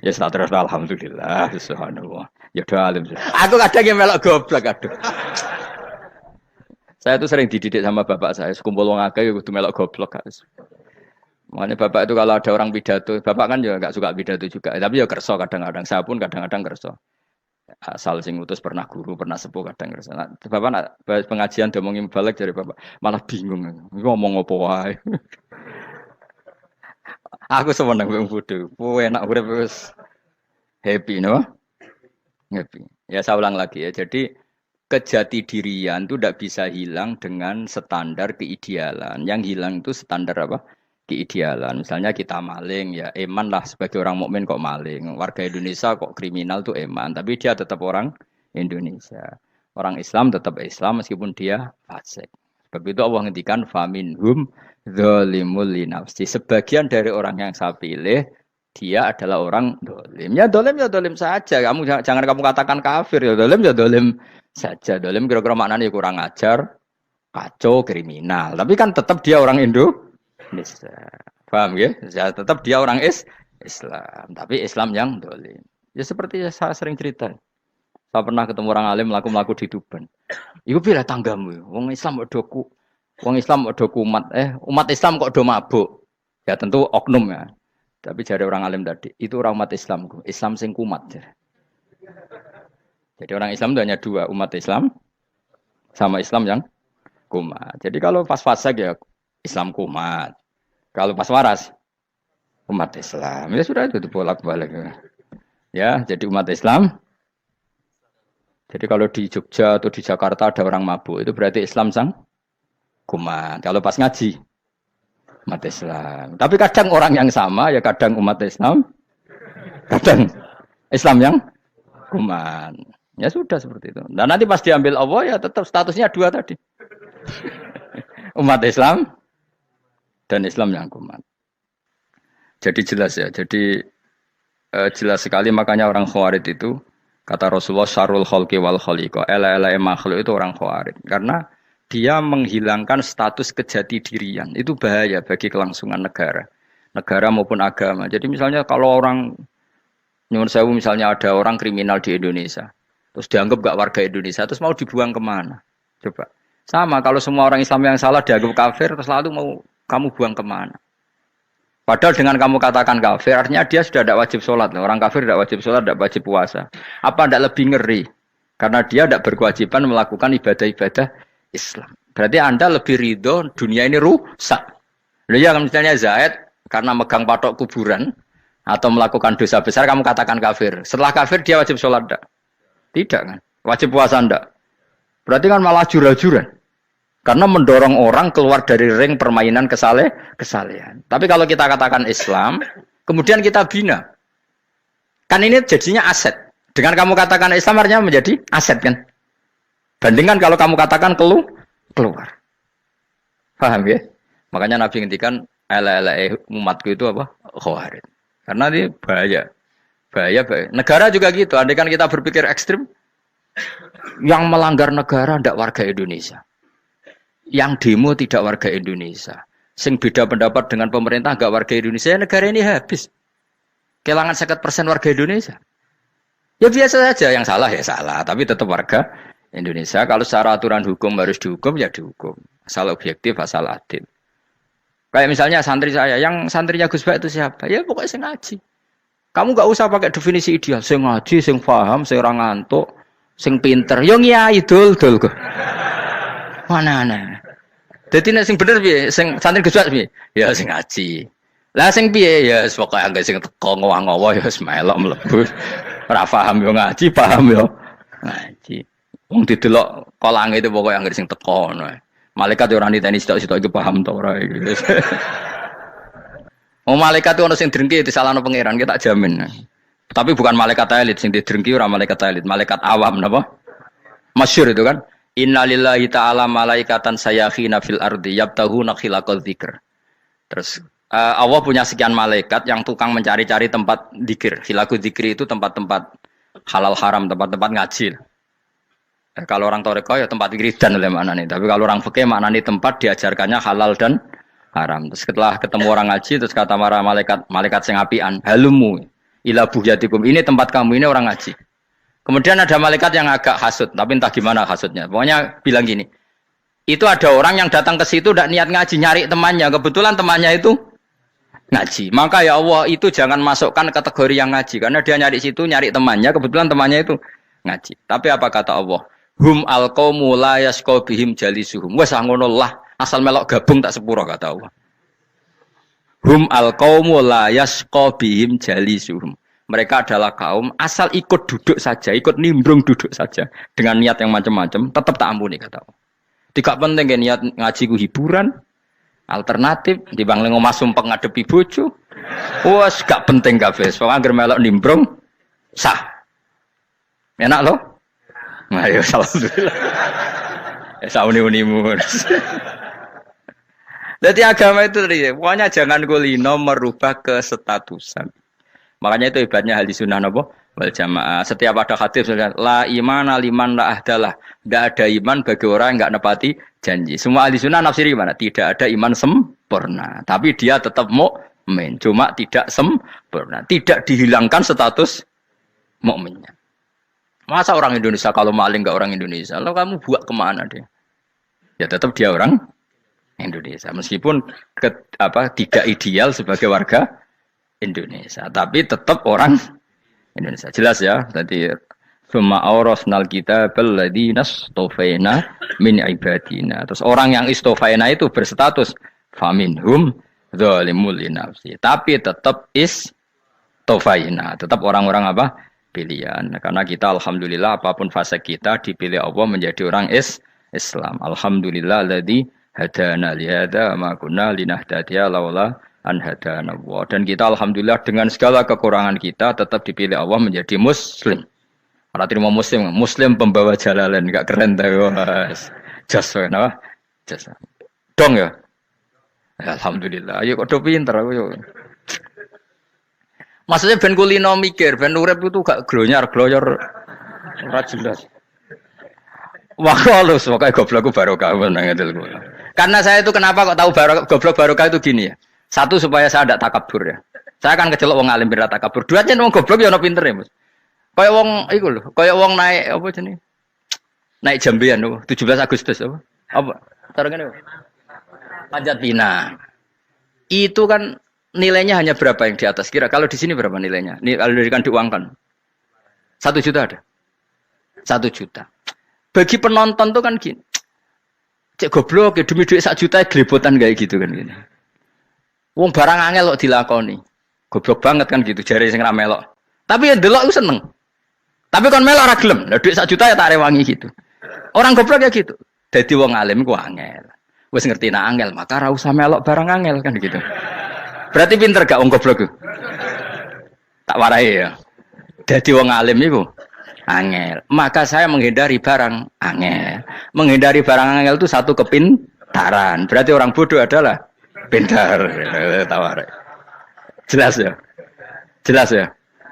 [SPEAKER 1] Ya terus alhamdulillah subhanallah. Ya doalim. Aku kadang yang melok goblok aduh. Saya tuh sering dididik sama bapak saya, sekumpul wong akeh kudu melok goblok guys. Makanya bapak itu kalau ada orang pidato, bapak kan juga enggak suka pidato juga, tapi ya kerso kadang-kadang. Saya pun kadang-kadang kerso. Asal sing utus pernah guru, pernah sepuh kadang kerso. Nah, bapak nak pengajian diomongin balik dari bapak, malah bingung. Ngomong apa wae. Aku seneng wong bodho. Kowe enak urip wis happy no? Happy. Ya saya ulang lagi ya. Jadi kejati dirian itu tidak bisa hilang dengan standar keidealan. Yang hilang itu standar apa? Keidealan. Misalnya kita maling ya eman lah sebagai orang mukmin kok maling. Warga Indonesia kok kriminal tuh eman, tapi dia tetap orang Indonesia. Orang Islam tetap Islam meskipun dia fasik. Sebab itu Allah ngendikan faminhum zalimul linafsi. Sebagian dari orang yang saya pilih dia adalah orang dolim. Ya dolim saja. Kamu jangan kamu katakan kafir ya dolim saja. Dolim kira-kira maknanya kurang ajar, kacau, kriminal. Tapi kan tetap dia orang Indonesia. Paham ya? Ya tetap dia orang Islam. Tapi Islam yang dolim. Ya seperti saya sering cerita. Saya pernah ketemu orang alim melaku di Tuban. Iku pilih tanggamu. Wong Islam kok doku. Wong Islam kok doku umat. Umat Islam kok do mabuk. Ya tentu oknum ya. Tapi jari orang alim tadi, itu orang umat Islam. Islam sing kumat. Jadi orang Islam itu hanya dua, umat Islam sama Islam yang kumat. Jadi kalau pas fasik ya Islam kumat. Kalau pas waras umat Islam. Ya sudah itu bolak-balik. Ya, jadi umat Islam. Jadi kalau di Jogja atau di Jakarta ada orang mabuk, itu berarti Islam sang kumat. Kalau pas ngaji umat Islam. Tapi kadang orang yang sama ya kadang umat Islam, kadang Islam yang kuman. Ya sudah seperti itu. Dan nanti pas diambil Allah ya tetap statusnya dua tadi. Umat Islam dan Islam yang kuman. Jadi jelas ya. Jadi jelas sekali makanya orang Khawarij itu kata Rasulullah syarrul khalqi wal khaliqa. Ela makhluk itu orang Khawarij. Karena dia menghilangkan status kejati dirian. Itu bahaya bagi kelangsungan negara. Negara maupun agama. Jadi misalnya kalau orang, nyuwun sewu misalnya ada orang kriminal di Indonesia. Terus dianggap gak warga Indonesia. Terus mau dibuang kemana? Coba. Sama kalau semua orang Islam yang salah dianggap kafir. Terus lalu mau kamu buang kemana? Padahal dengan kamu katakan kafir. Artinya dia sudah tidak wajib sholat. Orang kafir tidak wajib sholat, tidak wajib puasa. Apa tidak lebih ngeri? Karena dia tidak berkewajiban melakukan ibadah-ibadah Islam. Berarti Anda lebih ridho dunia ini rusak. Lalu ya misalnya Zaid karena megang patok kuburan atau melakukan dosa besar kamu katakan kafir. Setelah kafir dia wajib sholat enggak? Tidak kan? Wajib puasa enggak? Berarti kan malah jura-jura. Karena mendorong orang keluar dari ring permainan kesalehan. Tapi kalau kita katakan Islam, kemudian kita bina. Kan ini jadinya aset. Dengan kamu katakan Islam artinya menjadi aset kan? Bandingkan kalau kamu katakan keluar. Paham ya? Makanya Nabi ngendikan ala-ala umatku itu apa? Khawarij. Karena ini bahaya. Bahaya. Negara juga gitu. Andai kan kita berpikir ekstrim, yang melanggar negara tidak warga Indonesia. Yang demo tidak warga Indonesia. Sing beda pendapat dengan pemerintah enggak warga Indonesia, negara ini habis. Kehilangan 50% warga Indonesia. Ya biasa saja, yang salah ya salah, tapi tetap warga Indonesia. Kalau secara aturan hukum harus dihukum, ya dihukum. Asal objektif, asal adil. Kayak misalnya santri saya, yang santrinya Gus Bak itu siapa? Ya pokoknya sing ngaji. Kamu nggak usah pakai definisi ideal. Sing ngaji, sing paham, sing ora ngantuk, sing pinter. Yo ngiyai dul kok. Mana. Jadi nek sing bener piye? Sing santri Gus Bak piye? Ya sing ngaji. Lah sing piye? Ya pokoke anggere sing teko ngowah-ngowah ya wis melok mlebu. Ora paham yo ngaji, paham yo ngaji. Wong didelok kolange itu pokoke anggere sing teko ngono. Malaikat yo ora niteni sitok-sitok iki paham ta ora iki. Malaikat itu ono sing drengki disalahno pangeran, kita jamin. Tapi bukan malaikat elit sing didrengki ora malaikat elit, malaikat awam napa? Masyhur itu kan. Innalillahi ta'ala malaikatan sayakhina fil ardi yabtahuna khilaqal dzikr. Terus Allah punya sekian malaikat yang tukang mencari-cari tempat dzikir. Khilaqul dzikri itu tempat-tempat halal haram, tempat-tempat ngaji. Kalau orang toreko ya tempat wiridan oleh maknanya. Tapi kalau orang fikih maknanya tempat diajarkannya halal dan haram. Terus setelah ketemu orang ngaji terus kata para malaikat sing apian, halumu ila buhyatikum. Ini tempat kamu, ini orang ngaji. Kemudian ada malaikat yang agak hasud, tapi entah gimana hasudnya. Pokoknya bilang gini, itu ada orang yang datang ke situ tidak niat ngaji, nyari temannya. Kebetulan temannya itu ngaji. Maka ya Allah itu jangan masukkan kategori yang ngaji. Karena dia nyari situ, nyari temannya. Kebetulan temannya itu ngaji. Tapi apa kata Allah? Hum alqaumu la yasqa bihim jalisuhum. Wes ngono lah, asal melok gabung tak sepuro kata Allah. Hum al-qaumu la yasqa bihim jalisuhum. Mereka adalah kaum asal ikut duduk saja, ikut nimbrung duduk saja dengan niat yang macam-macam, tetap tak ampuni kata Allah. Tidak penting kan niat ngaji ku hiburan, alternatif di bang lengo masum pengadepi bojo. Wes gak penting kabeh. Pokoke anggere melok nimbrung sah. Enak loh? Nah, ya alhamdulillah. Ya sauni-unimu. Jadi agama itu tadi, pokoknya jangan kulino merubah kestatusan. Makanya itu hebatnya ahli sunnah napa wal jamaah. Setiap ada hadis la imana liman la ahdalah. Tidak ada iman bagi orang yang enggak nepati janji. Semua ahli sunnah nafsiri gimana? Tidak ada iman sempurna, tapi dia tetap mukmin, cuma tidak sempurna. Tidak dihilangkan status mukminnya. Masa orang Indonesia kalau maling enggak orang Indonesia? Lalu kamu buat kemana dia? Ya tetap dia orang Indonesia, meskipun tidak ideal sebagai warga Indonesia, tapi tetap orang Indonesia. Jelas ya. Jadi summa awrasnal kitabal ladzina istofaina min ibadina. Terus orang yang istofaina itu berstatus faminhum zalimul linafsi. Tapi tetap istofaina, tetap orang-orang apa? Pilihan. Karena kita alhamdulillah apapun fase kita dipilih Allah menjadi orang Islam. Alhamdulillah alladzi hadana li hadza ma kunna linahtadiya laula an hadana Allah. Dan kita alhamdulillah dengan segala kekurangan kita tetap dipilih Allah menjadi muslim. Ora terima muslim pembawa jalalan, enggak keren ta Mas. Jas apa? Jas. Dong ya. Alhamdulillah. Ayo kok do pinter aku yo. Maksudnya ben kulino mikir, ben urip itu gak glonyar-glonyor ora jelas. Wah, halus pokoke goblokku barokah nang ngedel kula. Karena saya itu kenapa kok tahu goblok barokah itu gini ya. Satu supaya saya tidak takabur ya. Saya akan kecelok wong alim berat takabur. Dua aja wong goblok ya ono pinter ya, Mas. Kaya wong iku lho, kaya wong naik apa jenenge? Naik jambean lho, 17 Agustus apa? Apa? Tarengane apa? Panjat Pinang. Itu kan nilainya hanya berapa yang di atas? Kira kalau di sini berapa nilainya? Ini kalau diberikan diuangkan. 1 juta ada. 1 juta. Bagi penonton tuh kan gini. Cek goblok ya demi duit 1 juta glebotan kayak gitu kan gini. Wong barang angel kok dilakoni. Goblok banget kan gitu jare sing ra melok. Tapi ya delok iku seneng. Tapi kon melok ora gelem. Lah duit 1 juta ya tak rewangi gitu. Orang goblok ya gitu. Dadi wong alim ku angel. Wis ngerti nak angel, maka ra usah melok barang angel kan gitu. Berarti pinter gak wong goblok ku? Tak warai ya. Dadi wong alim iku angel. Maka saya menghindari barang angel. Menghindari barang angel itu satu kepintaran. Berarti orang bodoh adalah pintar. Tawar. Jelas ya? Jelas ya?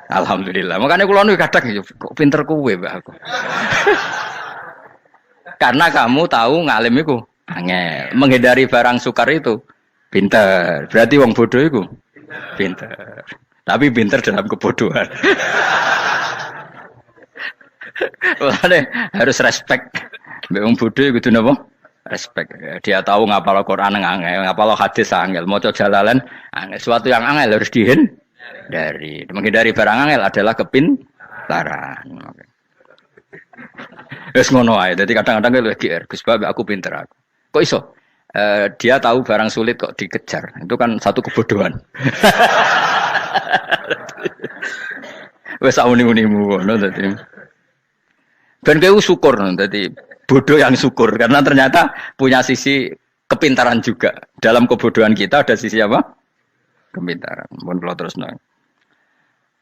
[SPEAKER 1] Alhamdulillah. Makanya kula nu kadang kok pinter kowe, Mbak aku. Karena kamu tahu ngalim iku angel. Menghindari barang sukar itu pintar. Berarti wong bodoh iku pintar. Tapi pintar dalam kebodohan. Harus respect. Mbak wong bodoh kudu napa? Respect. Dia tahu ngapal Quran angel, ngapal hadis angel, maca jalalan angel. Sesuatu yang angel harus dihindari. Menghindari barang angel adalah kepintaran. Wis ngono ae. Dadi kadang-kadang lek GR, Gus Bab aku pinter aku. Kok iso? Dia tahu barang sulit kok dikejar. Itu kan satu kebodohan. Wis sauni-unimu ngono dadi. Ben kowe syukur dadi bodoh yang syukur karena ternyata punya sisi kepintaran juga. Dalam kebodohan kita ada sisi apa? Kepintaran. Mun kula terusno.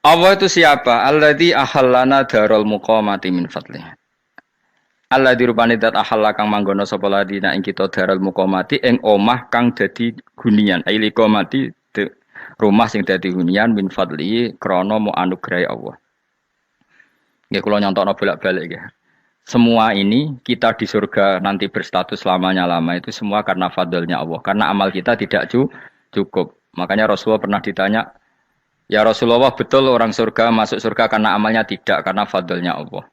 [SPEAKER 1] Allah itu siapa? Alladzi ahallana darul muqamati min fadlih. Alladzi rupane dat ahalla kang manggono sapa ladina ing kita darul muqamati ing omah kang dadi hunian. Ai liqamati rumah sing dadi hunian min fadli krana mu anugrahe Allah. Nggih kula nyontokno bolak-balik nggih. Semua ini kita di surga nanti berstatus lamanya-lama itu semua karena fadlnya Allah. Karena amal kita tidak cukup. Makanya Rasulullah pernah ditanya, ya Rasulullah betul orang surga masuk surga karena amalnya tidak, karena fadlnya Allah.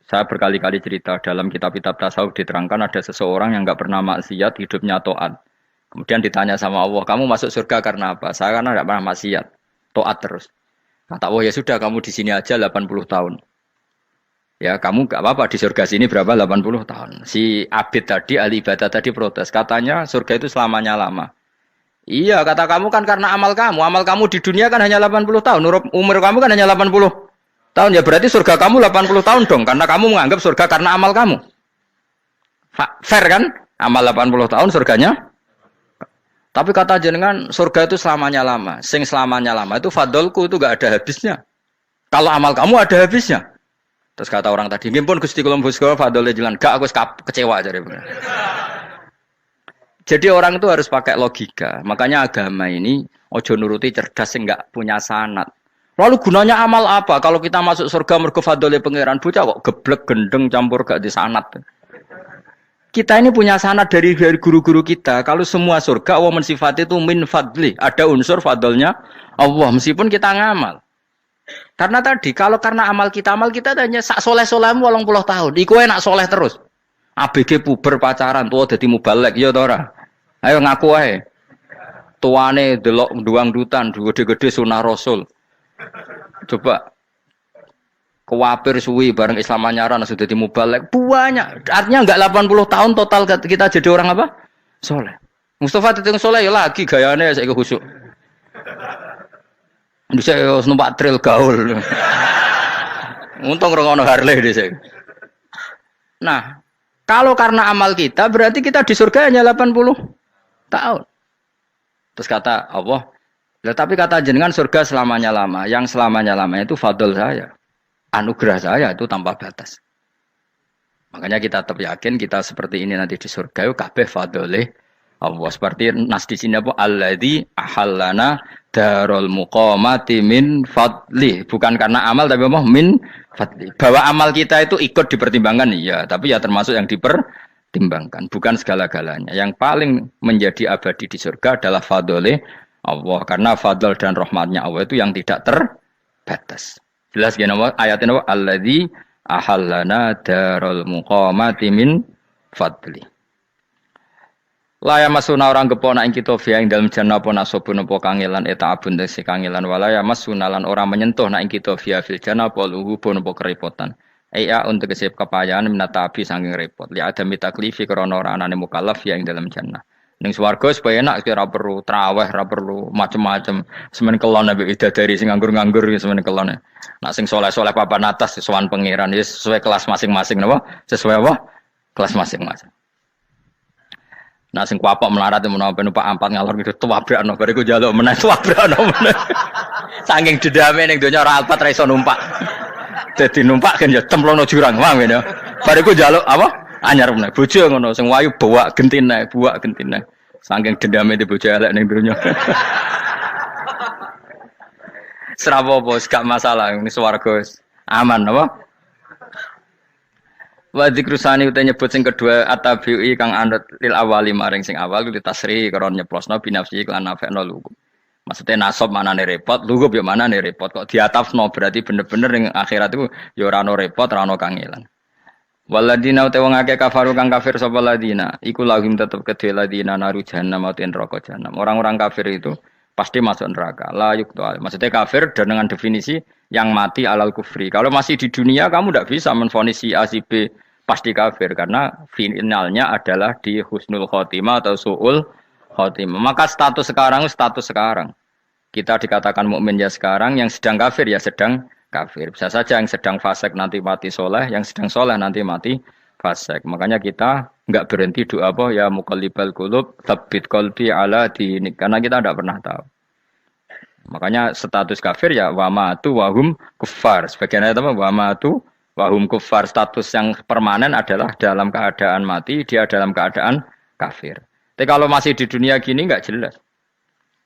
[SPEAKER 1] Saya berkali-kali cerita dalam kitab-kitab tasawuf diterangkan ada seseorang yang enggak pernah maksiat, hidupnya taat. Kemudian ditanya sama Allah, kamu masuk surga karena apa? Saya karena enggak pernah maksiat, taat terus. Kata Allah, ya sudah kamu di sini aja 80 tahun. Ya kamu gak apa-apa di surga sini berapa 80 tahun. Si Abid tadi, ahli ibadah tadi protes. Katanya surga itu selamanya lama. Iya, kata kamu kan karena amal kamu. Amal kamu di dunia kan hanya 80 tahun. Umur kamu kan hanya 80 tahun. Ya berarti surga kamu 80 tahun dong. Karena kamu menganggap surga karena amal kamu. Fair kan? Amal 80 tahun surganya. Tapi kata jenengan surga itu selamanya lama. Sing selamanya lama itu fadolku itu gak ada habisnya. Kalau amal kamu ada habisnya. Terus kata orang tadi, ngimpun Gusti kula mbusga fadole jalan. Gak, aku kecewa jare. Jadi orang itu harus pakai logika. Makanya agama ini ojo nuruti cerdas sing enggak punya sanad. Lalu gunanya amal apa? Kalau kita masuk surga mergo fadhole pangeran, bocah kok geblek gendeng campur gak di sanad. Kita ini punya sanad dari guru-guru kita. Kalau semua surga Allah mensifati itu min fadli, ada unsur fadlnya Allah meskipun kita ngamal. Karena tadi kalau karena amal kita hanya sak soleh-solehmu 80 tahun. Iku enak soleh terus. ABG puber pacaran tua dadi mubalek ya ta ora? Ayo ngaku ae. Tuane delok duang-dutan, gede-gede sunah Rasul. Coba kewapir suwi bareng Islam anyaran sudah dadi mubalek. Banyak. Artinya enggak 80 tahun total kita jadi orang apa? Soleh. Mustafa ditung soleh ya lagi gayane saiki khusuk. Bisa numpak trail gaul. Untung rengono Harley dhisik. Nah, kalau karena amal kita berarti kita di surga hanya 80 tahun. Terus kata Allah, tapi kata jenengan surga selamanya lama. Yang selamanya lama itu fadl saya. Anugerah saya itu tanpa batas. Makanya kita tetap yakin kita seperti ini nanti di surga itu kabeh fadlih Allah. Seperti nas di sini apa? Alladzi ahallana darul muqamati min fadli. Bukan karena amal tapi apa? Min fadli. Bahwa amal kita itu ikut dipertimbangkan iya, tapi ya termasuk yang dipertimbangkan, bukan segala-galanya. Yang paling menjadi abadi di surga adalah fadlih Allah, karena fadl dan rahmatnya Allah itu yang tidak terbatas. Jelas gini ayatnya apa? Alladzi ahallana darul muqamati min fadli. Laya masuna orang gepona ing kita via ing dalem jannah apa nasabun apa kangelan eta abun desi kangelan walaya masuna lan orang menyentuh nak ing kita via fil jannah apa luhubun apa kerepotan. Iya untuk kesep kepayahan menatapi saking repot. Li ada mitaklifi krana ora anane mukallaf via ing dalem jannah. Ning swarga supaya enak ora perlu traweh, ora perlu macem-macem. Semen kelon nabi dari sing nganggur-nganggur semen kelon. Nak sing soleh-soleh papan atas sowan pangeran sesuai kelas masing-masing napa? Sesuai apa? Kelas masing-masing. Nah sing kuapok melarat menawa numpak ampat ngalor gitu tuwabrakno bariku njaluk meneh tuwabrakno meneh. Saking dendame ning donya ora alpat ra iso numpak. Dadi numpak kan ya cemplungno jurang wae ya. Bariku njaluk apa? Anyar meneh. Bojo ngono sing wayu buak gentine. Saking dendame di bojo elek ning donya. Serapopo gak masalah ini swarga aman apa? Wa dzikrusani uta nyebut sing kedua atabi'i kang anut lil awali maring sing awal kuwi tasri karo nyeplosno binafsi lan nafekno lugu. Maksudnya nasab manane repot, lugu yo manane repot kok diatafno berarti bener-bener ning akhirat iku yo ora ono repot, ora ono kangelan. Waladina uta wong akeh kafaru kang kafir sapa ladina, iku lahum tetep kedhe ladina naru jahannam utawa neraka jahannam. Orang-orang kafir itu pasti masuk neraka. La yuqtal. Maksudnya kafir dan dengan definisi yang mati alal kufri. Kalau masih di dunia kamu tidak bisa menvonis si A si B pasti kafir karena finalnya adalah di husnul khotimah atau su'ul khotimah. Maka status sekarang. Kita dikatakan mukmin ya sekarang, yang sedang kafir ya sedang kafir. Bisa saja yang sedang fasik nanti mati soleh, yang sedang soleh nanti mati fasik. Makanya kita enggak berhenti doa apa ya muqallibal qulub tsabbit qalbi ala dinik karena kita tidak pernah tahu. Makanya status kafir ya wamatu wahum kufar. Sebagian ayat apa wamatu wahum kufar, status yang permanen adalah dalam keadaan mati, dia dalam keadaan kafir. Tapi kalau masih di dunia gini enggak jelas.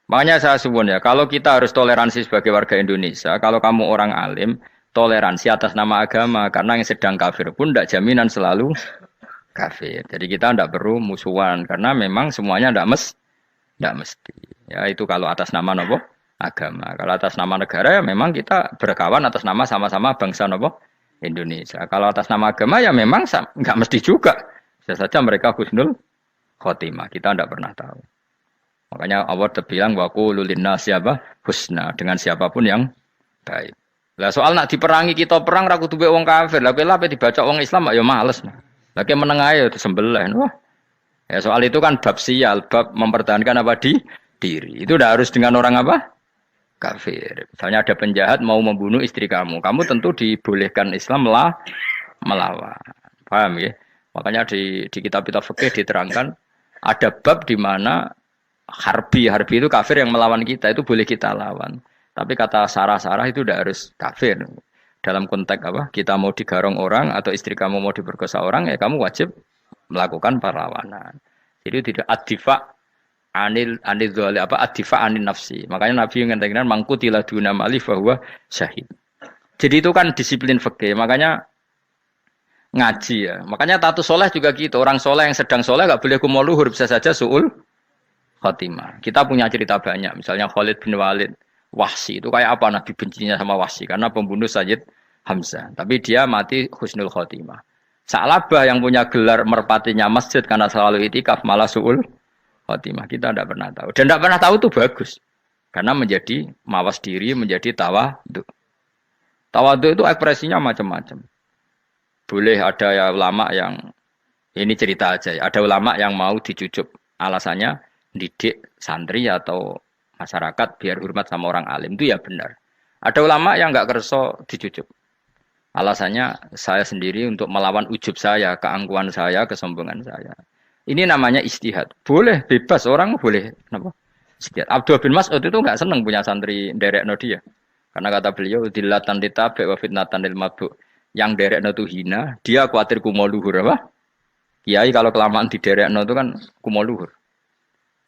[SPEAKER 1] Makanya saya suwun ya, kalau kita harus toleransi sebagai warga Indonesia, kalau kamu orang alim, toleransi atas nama agama, karena yang sedang kafir pun tidak jaminan selalu kafir. Jadi kita tidak perlu musuhan, karena memang semuanya tidak mesti. Ya itu kalau atas nama nopo agama. Kalau atas nama negara ya memang kita berkawan atas nama sama-sama bangsa nopo Indonesia. Kalau atas nama agama ya memang nggak mesti juga. Bisa saja mereka husnul khotimah. Kita tidak pernah tahu. Makanya Allah terbilang waqulu linnas siapa husna dengan siapapun yang baik. Lah soal nak diperangi kita perang ra kudu wong kafir. Lah pelah dibaca wong Islam ya males. Lagi meneng ae disembelih. Wah. Ya soal itu kan bab sial, bab mempertahankan apa di diri. Itu udah harus dengan orang apa? Kafir. Misalnya ada penjahat mau membunuh istri kamu tentu dibolehkan Islam melawan. Paham ya? Makanya di kitab-kitab fikih diterangkan ada bab di mana harbi itu kafir yang melawan kita itu boleh kita lawan. Tapi kata sarah itu udah harus kafir. Dalam konteks apa? Kita mau digarong orang atau istri kamu mau diperkosa orang ya kamu wajib melakukan perlawanan. Jadi tidak adifa anil adifa anin nafsi. Makanya Nabi mengatakan mangkutila duna mali bahwa syahid. Jadi itu kan disiplin fikih. Makanya ngaji ya. Makanya tatus soleh juga gitu. Orang soleh yang sedang soleh nggak boleh kumal luhur, bisa saja suul khotimah. Kita punya cerita banyak. Misalnya Khalid bin Walid, Wahsi itu kayak apa Nabi bencinya sama Wahsi karena pembunuh Sayyid Hamzah. Tapi dia mati husnul khotimah. Sa'labah yang punya gelar merpatinya masjid karena selalu itikaf malah suul khotimah. Kita tidak pernah tahu. Dan tidak pernah tahu itu bagus. Karena menjadi mawas diri, menjadi tawadhu. Tawadhu itu ekspresinya macam-macam. Boleh ada ya ulama yang, ini cerita aja ya, ada ulama yang mau dicucup. Alasannya didik santri atau masyarakat biar hormat sama orang alim. Itu ya benar. Ada ulama yang nggak kerso dicucup. Alasannya saya sendiri untuk melawan ujub saya, keangkuhan saya, kesombongan saya. Ini namanya istihad. Boleh, bebas. Orang boleh. Kenapa? Istihad. Abdul bin Mas'ud itu nggak senang punya santri derekno dia. Karena kata beliau, dilatan ditabe wa fitnatan lil mabuk. Yang derekno itu hina, dia khawatir kumo luhur. Apa? Kiai kalau kelamaan di derekno itu kan kumo luhur.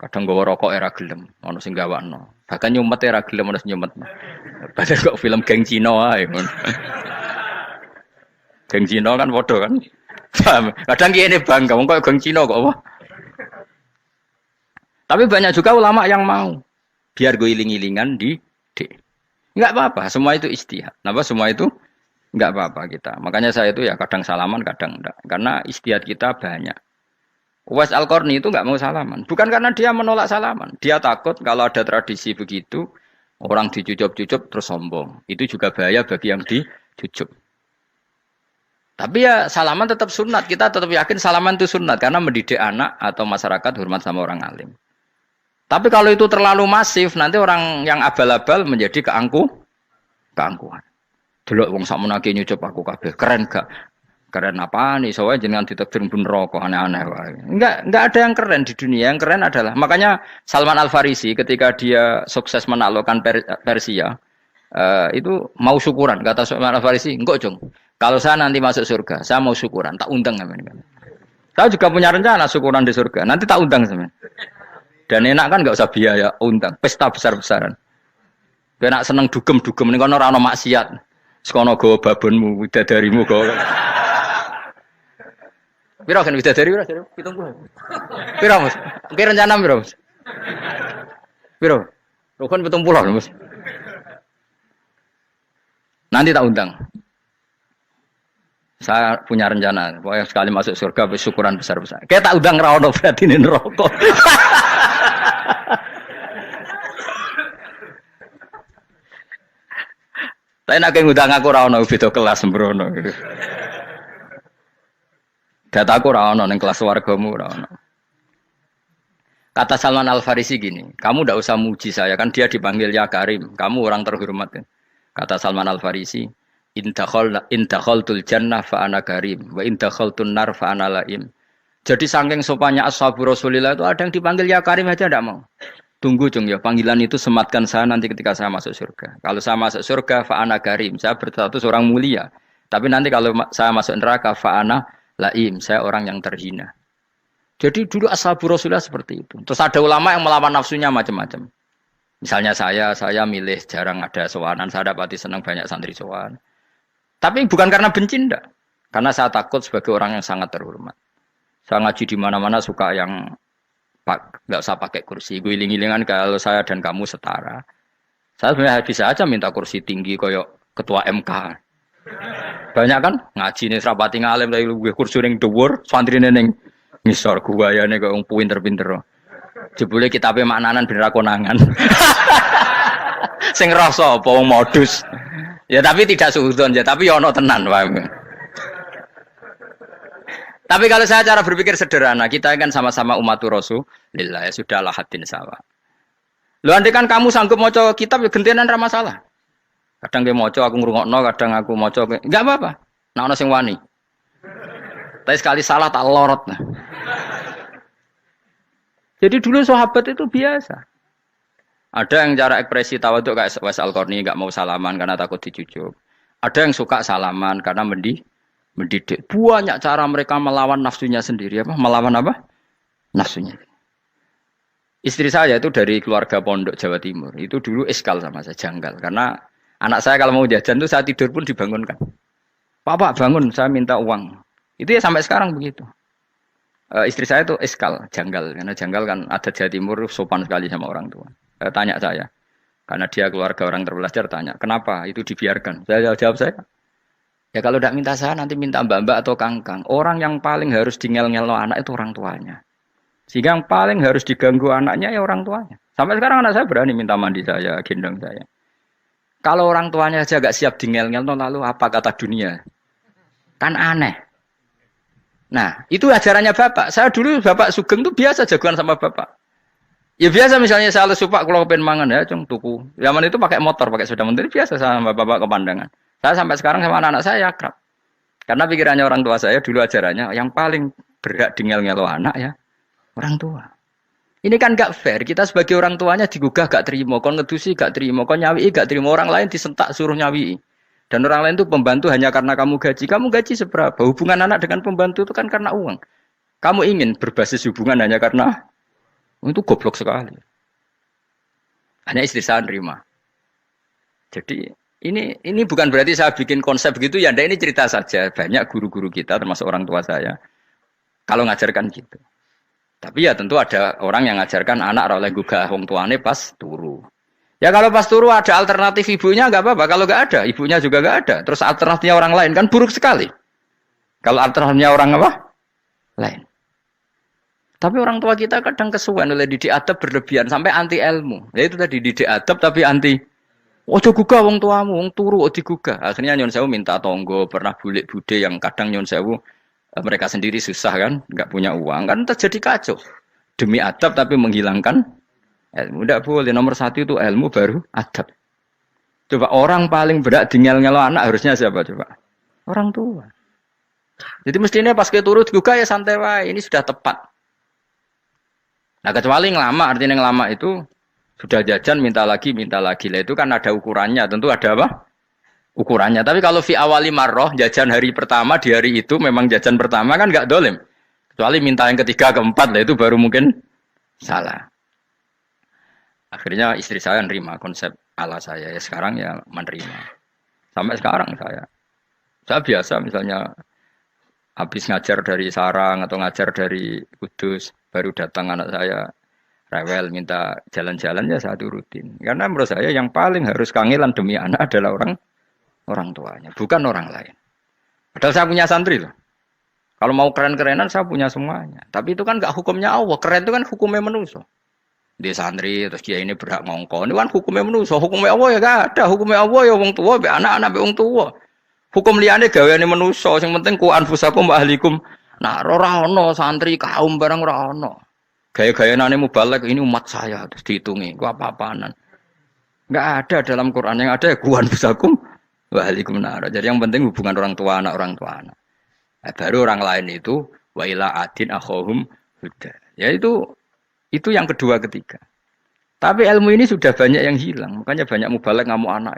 [SPEAKER 1] Kadang gawa rokok era gelem, ono sing gawakno. Bahkan nyumet era gelem ono sing nyumet. Padahal kok film geng Cina wae. Geng Cina kan bodoh kan. Kadang ini bangga, kok geng Cina kok apa? Tapi banyak juga ulama yang mau biar gue iling-ilingan di enggak apa-apa, semua itu istihad. Kenapa semua itu enggak apa-apa kita. Makanya saya itu ya kadang salaman, kadang enggak. Karena istihad kita banyak. Uwais Al-Qarni itu enggak mau salaman. Bukan karena dia menolak salaman. Dia takut kalau ada tradisi begitu, orang dicucup-cucup terus sombong. Itu juga bahaya bagi yang dicucup. Tapi ya salaman tetap sunat. Kita tetap yakin salaman itu sunat. Karena mendidik anak atau masyarakat hormat sama orang alim. Tapi kalau itu terlalu masif, nanti orang yang abal-abal menjadi keangkuhan. Delok wong sakmenake nyucup aku kabeh. Keren gak? Keren apa nih? Soalnya jenengan ditakdir pun rokok aneh-aneh wae. Enggak ada yang keren di dunia. Yang keren adalah makanya Salman Al-Farisi ketika dia sukses menaklukkan Persia, itu mau syukuran. Kata Salman Al-Farisi, enggak Jong. Kalau saya nanti masuk surga, saya mau syukuran, tak undang namanya. Saya juga punya rencana syukuran di surga. Nanti tak undang sebenarnya. Dan enak kan nggak usah biaya undang, pesta besar-besaran. Enak seneng dugem-dugem ning kono ora ono maksiat. Sekono go babonmu, widadarimu go. Piro kan widadari piro? 70. Piro, Mas? Oke rencana piro, Mas? Piro? Rukun 70, Mas. Nanti tak undang. Saya punya rencana, pokoknya sekali masuk surga bersyukuran besar-besar. Kayak tak undang ra ono berarti ini neraka. Tapi nak ngundang aku ra ono beda kelas sembrono. Dataku ra ono ning kelas wargamu ra ono. Kata Salman Al-Farisi gini, kamu ndak usah muji saya kan dia dipanggil ya Karim, kamu orang terhormat. Kata Salman Al-Farisi, in dakhaltul jannah fa ana karim wa in dakhaltun nar fa ana laim. Jadi saking sopannya ashabu Rasulillah itu ada yang dipanggil ya Karim aja enggak mau. Tunggu Jung ya, panggilan itu sematkan saya nanti ketika saya masuk surga. Kalau saya masuk surga fa ana karim, saya berstatus orang mulia. Tapi nanti kalau saya masuk neraka fa ana laim, saya orang yang terhina. Jadi dulu ashabu Rasulillah seperti itu. Terus ada ulama yang melawan nafsunya macam-macam. Misalnya saya milih jarang ada sowanan, saya dapati senang banyak santri sowan. Tapi bukan karena benci enggak. Karena saya takut sebagai orang yang sangat terhormat. Saya ngaji di mana-mana suka yang enggak usah pakai kursi. Guling-gilingan kalau saya dan kamu setara. Saya sebenarnya bisa aja minta kursi tinggi koyok ketua MK. Banyak kan ngaji nih serapati ngalim dari gue kursi ning dhuwur, santrine ning ngisor guayane kok wong pinter-pinter. Jebule kitabe maknanan ben ra konangan. Sing rasa apa wong modus. Ya tapi tidak suudzon ya, tapi ya ono tenan paham. Tapi kalau saya cara berpikir sederhana, kita kan sama-sama umatur Rasulillah ya sudahlah hadin sawa. Lho andai kan kamu sanggup maca kitab ya gentenan ra masalah. Kadang ge maca aku ngrungokno, kadang aku maca enggak apa-apa. Nek ana sing wani. Tapi sekali salah tak lorot. Nah. Jadi dulu sahabat itu biasa. Ada yang cara ekspresi tawaduk kayak Wais Al-Qarni enggak mau salaman karena takut dicucuk. Ada yang suka salaman karena mendidik. Banyak cara mereka melawan nafsunya sendiri apa? Melawan apa? Nafsunya. Istri saya itu dari keluarga pondok Jawa Timur. Itu dulu iskal sama saya, janggal. Karena anak saya kalau mau jajan tuh saya tidur pun dibangunkan. Pak bangun, saya minta uang. Itu ya sampai sekarang begitu. Istri saya itu iskal, janggal. Karena janggal kan ada Jawa Timur sopan sekali sama orang tua. Tanya saya. Karena dia keluarga orang terpelajar tanya, kenapa itu dibiarkan? Saya jawab saya. Ya kalau tidak minta saya nanti minta mbak-mbak atau kangkang. Orang yang paling harus dingel-ngel anak itu orang tuanya. Sehingga yang paling harus diganggu anaknya ya orang tuanya. Sampai sekarang anak saya berani minta mandi saya, gendong saya. Kalau orang tuanya saja gak siap dingel-ngel, lalu apa kata dunia? Kan aneh. Nah, itu ajarannya bapak. Saya dulu bapak Sugeng itu biasa jagoan sama bapak. Ya biasa misalnya saya lesu pak kalau pengen mangan ya cung tuku. Zaman itu pakai motor, pakai sepeda motor biasa sama bapak kepandangan. Saya sampai sekarang sama anak-anak saya akrab. Karena pikirannya orang tua saya dulu ajarannya yang paling berhak dingel-ngelo anak ya orang tua. Ini kan gak fair. Kita sebagai orang tuanya digugah gak terima, kon ngedusi gak terima, kon nyawi gak terima, orang lain disentak suruh nyawi. Dan orang lain itu pembantu hanya karena kamu gaji. Kamu gaji seberapa? Hubungan anak dengan pembantu itu kan karena uang. Kamu ingin berbasis hubungan hanya karena itu goblok sekali. Hanya istri saya nerima. Jadi ini bukan berarti saya bikin konsep begitu ya. Ini cerita saja. Banyak guru-guru kita termasuk orang tua saya kalau ngajarkan gitu. Tapi ya tentu ada orang yang ngajarkan anak oleh gugah wong tuane pas turu. Ya kalau pas turu ada alternatif ibunya nggak apa-apa. Kalau nggak ada, ibunya juga nggak ada. Terus alternatifnya orang lain kan buruk sekali. Kalau alternatifnya orang apa? Lain. Tapi orang tua kita kadang kesuwen oleh didik adab berlebihan sampai anti ilmu. Ya itu tadi didik adab tapi anti. Ojo gugah wong tuamu, wong turu ojo digugah. Akhirnya Nyon Sewu minta tonggo, pernah bulik bude yang kadang Nyon Sewu mereka sendiri susah kan, nggak punya uang kan terjadi kacau. Demi adab tapi menghilangkan ilmu. Tidak boleh. Nomor satu itu ilmu baru adab. Coba orang paling berat dingel-ngelo anak harusnya siapa coba? Orang tua. Jadi mestinya pas ke turu digugah ya santai wae. Ini sudah tepat. Nah kecuali ngelama, artinya ngelama itu sudah jajan minta lagi lah itu kan ada ukurannya, tentu ada apa? Ukurannya. Tapi kalau fi awali marroh jajan hari pertama di hari itu memang jajan pertama kan nggak dolim. Kecuali minta yang ketiga keempat lah itu baru mungkin salah. Akhirnya istri saya menerima konsep ala saya ya sekarang ya menerima. Sampai sekarang saya biasa misalnya habis ngajar dari Sarang atau ngajar dari Kudus, baru datang anak saya rewel minta jalan-jalan ya saya turutin. Karena menurut saya yang paling harus kangelan demi anak adalah orang tuanya, bukan orang lain. Padahal saya punya santri loh. Kalau mau keren-kerenan saya punya semuanya. Tapi itu kan gak hukumnya Allah. Keren itu kan hukumnya manusia. Dia santri terus dia ini berhak ngongkon. Ini kan hukumnya manusia. Hukumnya Allah ya gak ada. Hukumnya Allah ya wong tua, be anak-anak be wong tua. Hukum liyane gaweane manusa, sing penting ku anfusakum wa ahlikum. Nah, ora ono santri kaum barang ora ono. Gaya-gayanane mubalek ini umat saya terus dihitungi. Ku apa-apaanan. Enggak ada dalam Quran yang ada ku anfusakum wa ahlikum nar. Jadi yang penting hubungan orang tua anak. Nah, baru orang lain itu wa ila adin akhahum huda. Ya itu yang kedua ketiga. Tapi ilmu ini sudah banyak yang hilang. Makanya banyak mubalek ngamuk anak.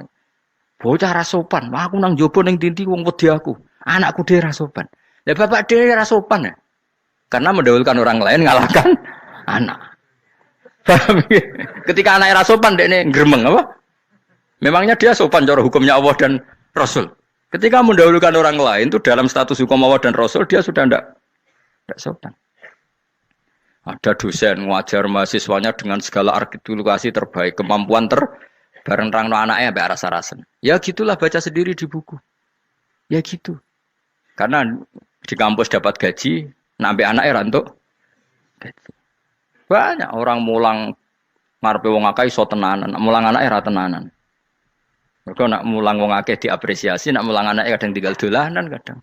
[SPEAKER 1] Bocah rasopan, aku nang jopo ning tinti wong wedi aku. Anakku dhewe rasopan. Ya bapak dhewe rasopan ya. Karena mendahulukan orang lain ngalahkan anak. Ketika anaknya rasopan dekne gremeng apa? Memangnya dia sopan cara hukumnya Allah dan Rasul. Ketika mendahulukan orang lain itu dalam status hukum Allah dan Rasul dia sudah tidak sopan. Ada dosen ngajar mahasiswanya dengan segala artikulasi terbaik, kemampuan bareng terang no anaknya sampai rasa-rasen. Ya gitulah baca sendiri di buku. Ya gitu. Karena di kampus dapat gaji, nambe anaknya rantuk gaji. Banyak orang mulang ngarepe wong akeh iso tenanan, mulang anaknya ra tenanan. Mergo nak mulang wong akeh diapresiasi, nak mulang anaknya kadang tinggal dolanan kadang.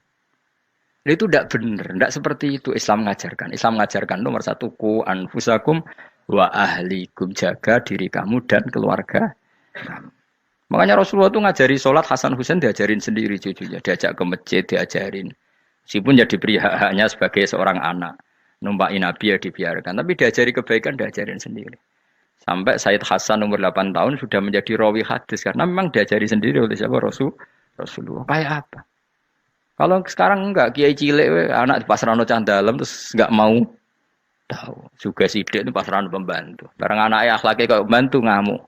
[SPEAKER 1] Itu tidak benar, tidak seperti itu Islam mengajarkan. Islam mengajarkan nomor satu ku anfusakum wa ahlikum, jaga diri kamu dan keluarga kamu. Makanya Rasulullah itu ngajari sholat, Hasan Husain diajarin sendiri cucunya, diajak ke masjid, diajarin. Meskipun jadi beri hak-haknya sebagai seorang anak, numpaki Nabi ya dibiarkan, tapi diajari kebaikan diajarin sendiri. Sampai Sayyid Hasan umur 8 tahun sudah menjadi rawi hadis karena memang diajari sendiri oleh siapa Rasulullah. Kayak apa? Kalau sekarang enggak, kiai cilik anak di pasrano cah dalem terus enggak mau tahu. Juga sidik itu pasrano pembantu. Barang anaknya akhlaknya kayak pembantu ngamuk.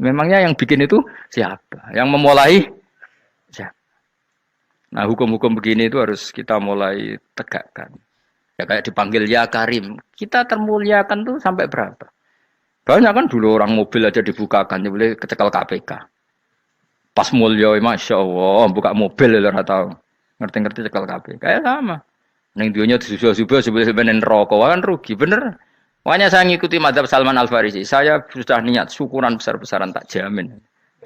[SPEAKER 1] Memangnya yang bikin itu siapa? Yang memulai siapa? Nah, hukum-hukum begini itu harus kita mulai tegakkan. Ya kayak dipanggil ya Karim. Kita termuliakan tuh sampai berapa? Banyak kan dulu orang mobil aja dibukakan, boleh kecekel KPK. Pas mulia, Masya Allah, buka mobil ya tahu. Ngerti-ngerti cekel KPK. Kayak sama. Neng dunia disusul-susul sebenarnya rokok kan rugi, bener. Makanya saya ngikuti mazhab Salman Al Farisi. Saya sudah niat syukuran besar-besaran tak jamin,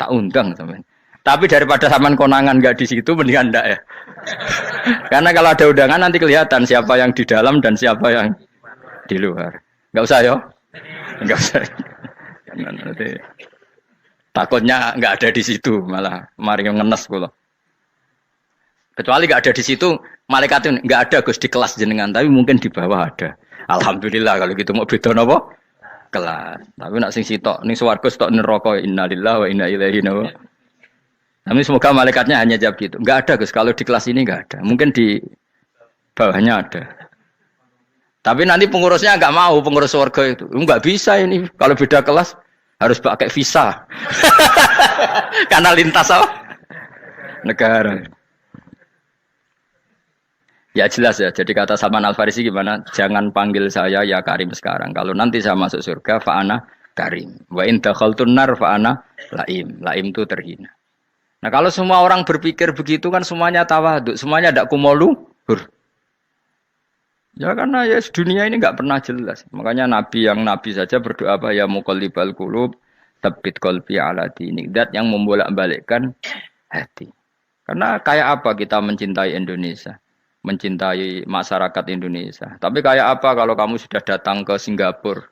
[SPEAKER 1] tak undang teman. Tapi daripada saman konangan nggak di situ, mendingan enggak ya. Karena kalau ada undangan nanti kelihatan siapa yang di dalam dan siapa yang di luar. Nggak usah yo, nggak usah. Nanti takutnya nggak ada di situ, malah mari ngenes kulo. Kecuali nggak ada di situ, malaikat itu nggak ada Gus di kelas jenengan, tapi mungkin di bawah ada. Alhamdulillah kalau gitu mau beda napa? Kelas. Tapi nak sing sitok ning swarga sitok neraka innalillahi wa inna ilaihi raji'un. Tapi semoga malaikatnya hanya jawab gitu. Enggak ada Gus, kalau di kelas ini enggak ada. Mungkin di bawahnya ada. Tapi nanti pengurusnya enggak mau, pengurus surga itu. Enggak bisa ini kalau beda kelas harus pakai visa. Karena lintas apa? Negara. Ya jelas ya. Jadi kata Salman Al Farisi gimana? Jangan panggil saya ya Karim sekarang. Kalau nanti saya masuk surga, fa'ana Karim. Wa in dakhaltun nar fa'ana laim. Laim itu terhina. Nah kalau semua orang berpikir begitu kan semuanya tawaduk, semuanya ada kumoluhur. Ya karena ya dunia ini nggak pernah jelas. Makanya Nabi yang Nabi saja berdoa apa ya muqallibal qulub, tsabbit qalbi ala dinik. Dat yang membolak-balikkan hati. Karena kayak apa kita mencintai Indonesia? Mencintai masyarakat Indonesia. Tapi kayak apa kalau kamu sudah datang ke Singapura,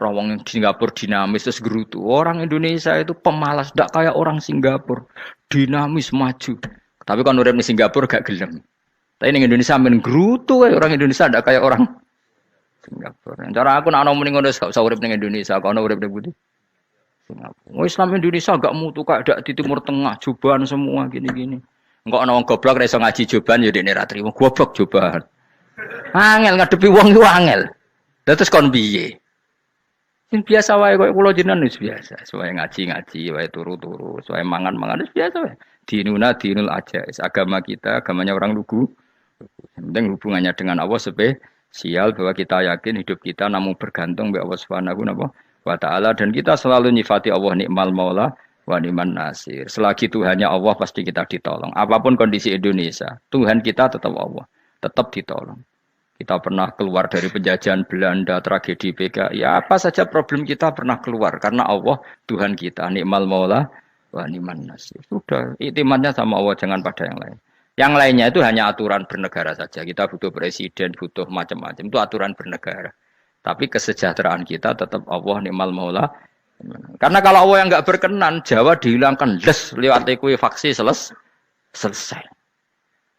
[SPEAKER 1] rawang Singapura dinamis terus gerutu. Orang Indonesia itu pemalas, tidak kayak orang Singapura, dinamis maju. Tapi kalau urip di Singapura gak gelem. Tapi di Indonesia men gerutu, orang Indonesia tidak kayak orang Singapura. Cara aku nak ngomong ngono gak usah urip di Indonesia, kalau urip di Budi. Singapura. Islam Indonesia gak mutu kayak di Timur Tengah, jubahan semua gini-gini. Enggak ana wong goblok ra iso ngaji joban ya dekne ra trimo goblok joban. Angel ngadepi wong iku angel. Terus kon piye? Sing biasa wae koyo kula jenengan wis biasa. Suwe ngaji-ngaji wae turu-turu, suwe mangan-mangan wis biasa wae. Dinuna dinul aja. Agama kita, agamanya orang lugu. Yang penting hubungannya dengan Allah spesial bahwa kita yakin hidup kita namun bergantung kepada Allah Subhanahu wa taala dan kita selalu nyifati Allah nikmal maula wa ni'man nasir. Selagi Tuhannya Allah pasti kita ditolong. Apapun kondisi Indonesia, Tuhan kita tetap Allah, tetap ditolong. Kita pernah keluar dari penjajahan Belanda, tragedi PKI, ya apa saja problem kita pernah keluar karena Allah Tuhan kita, nikmal maula wa ni'man nasir. Sudah, iktimatnya sama Allah, jangan pada yang lain. Yang lainnya itu hanya aturan bernegara saja. Kita butuh presiden, butuh macam-macam. Itu aturan bernegara. Tapi kesejahteraan kita tetap Allah nikmal maula. Karena kalau Allah yang nggak berkenan, Jawa dihilangkan les lewat ekuifaksi selesai.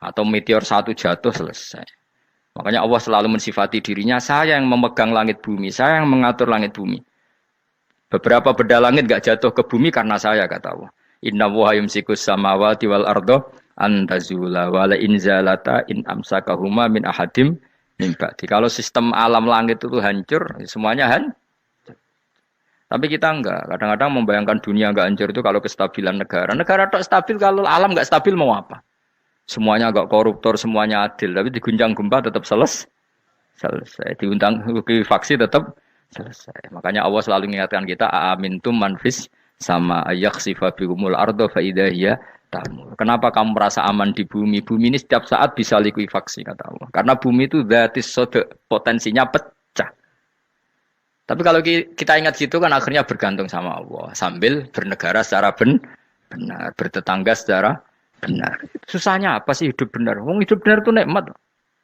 [SPEAKER 1] Atau meteor satu jatuh selesai. Makanya Allah selalu mensifati dirinya, saya yang memegang langit bumi, saya yang mengatur langit bumi. Beberapa benda langit nggak jatuh ke bumi karena saya, kata Allah. Inna wa yumsikus samawati wal ardo antazula wala inzalata in amsakahuma min ahadim min ba'di. Kalau sistem alam langit itu hancur, semuanya Tapi kita enggak. Kadang-kadang membayangkan dunia enggak hancur itu kalau kestabilan negara. Negara tak stabil, kalau alam enggak stabil mau apa? Semuanya enggak koruptor, semuanya adil. Tapi diguncang gempa tetap selesai. Diundang faksi tetap selesai. Makanya Allah selalu mengingatkan kita, amintum manfis sama ayaksifa bikumul ardo faidahiyah tamu. Kenapa kamu merasa aman di bumi? Bumi ini setiap saat bisa likuifaksi, kata Allah. Karena bumi itu dzatis sodok, potensinya pecah. Tapi kalau kita ingat gitu kan akhirnya bergantung sama Allah. Sambil bernegara secara benar. Bertetangga secara benar. Susahnya apa sih hidup benar? Wong hidup benar itu nikmat.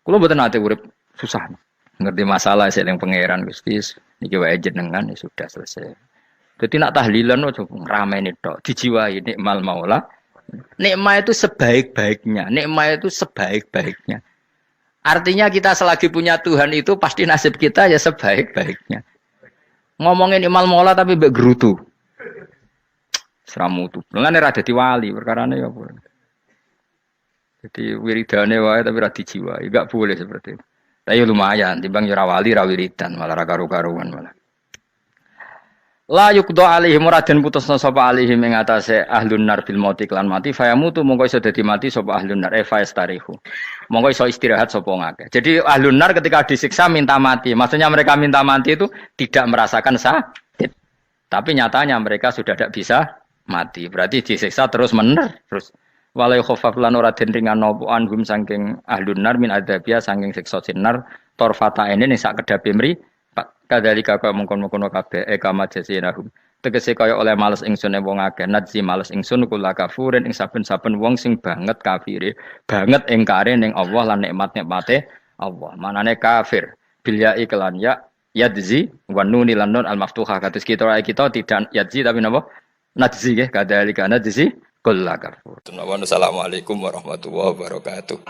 [SPEAKER 1] Kalau mboten nate urip susah. Ngerti masalah saya yang pangeran Gusti. Niki wae jenengan ya sudah selesai. Jadi nak tahlilan ojo ngrameni tok, dijiwai nikmal maula. Nikmat itu sebaik-baiknya, nikmat itu sebaik-baiknya. Artinya kita selagi punya Tuhan itu pasti nasib kita ya sebaik-baiknya. Ngomongin nikmal maula tapi mbek gerutu. Seramutu. Mulane ra dadi wali perkarane ya apa. Jadi wiridane wae tapi ra dijiwai, enggak boleh seperti itu. Tapi lumayan, timbang ora wali ra wiridan malah ra karu-karuan malah. La yuqda alaihim muraden putusna sapa alaihim ing atase ahlun nar bil mauti klan mati fayamutu mongko iso dadi mati sapa ahlun nar fayastarihu. Mongko iso istirahat sapa ngake. Jadi ahlun nar ketika disiksa minta mati. Maksudnya mereka minta mati itu tidak merasakan sakit. Tapi nyatanya mereka sudah tidak bisa mati. Berarti disiksa terus terus walai khofaf lan ora den ringan napa anhum saking ahlun nar min adzabia saking siksa sinar torfata ini ning sak kedape mri kadalika kaya mungkon-mungkon kabeh kama jasinahum tegese kaya oleh males ingsun wong akeh nadzi males ingsun kula kafurin ing saben-saben wong sing banget kafire banget ingkare ning Allah lan nikmat-nikmate Allah manane kafir bil ya iklan ya yadzi wa nunil lan nun al maftuhah kados kita tidak yadzi tapi napa nadzi nggih kadalika nadzi kula kafur. Assalamualaikum warahmatullahi wabarakatuh.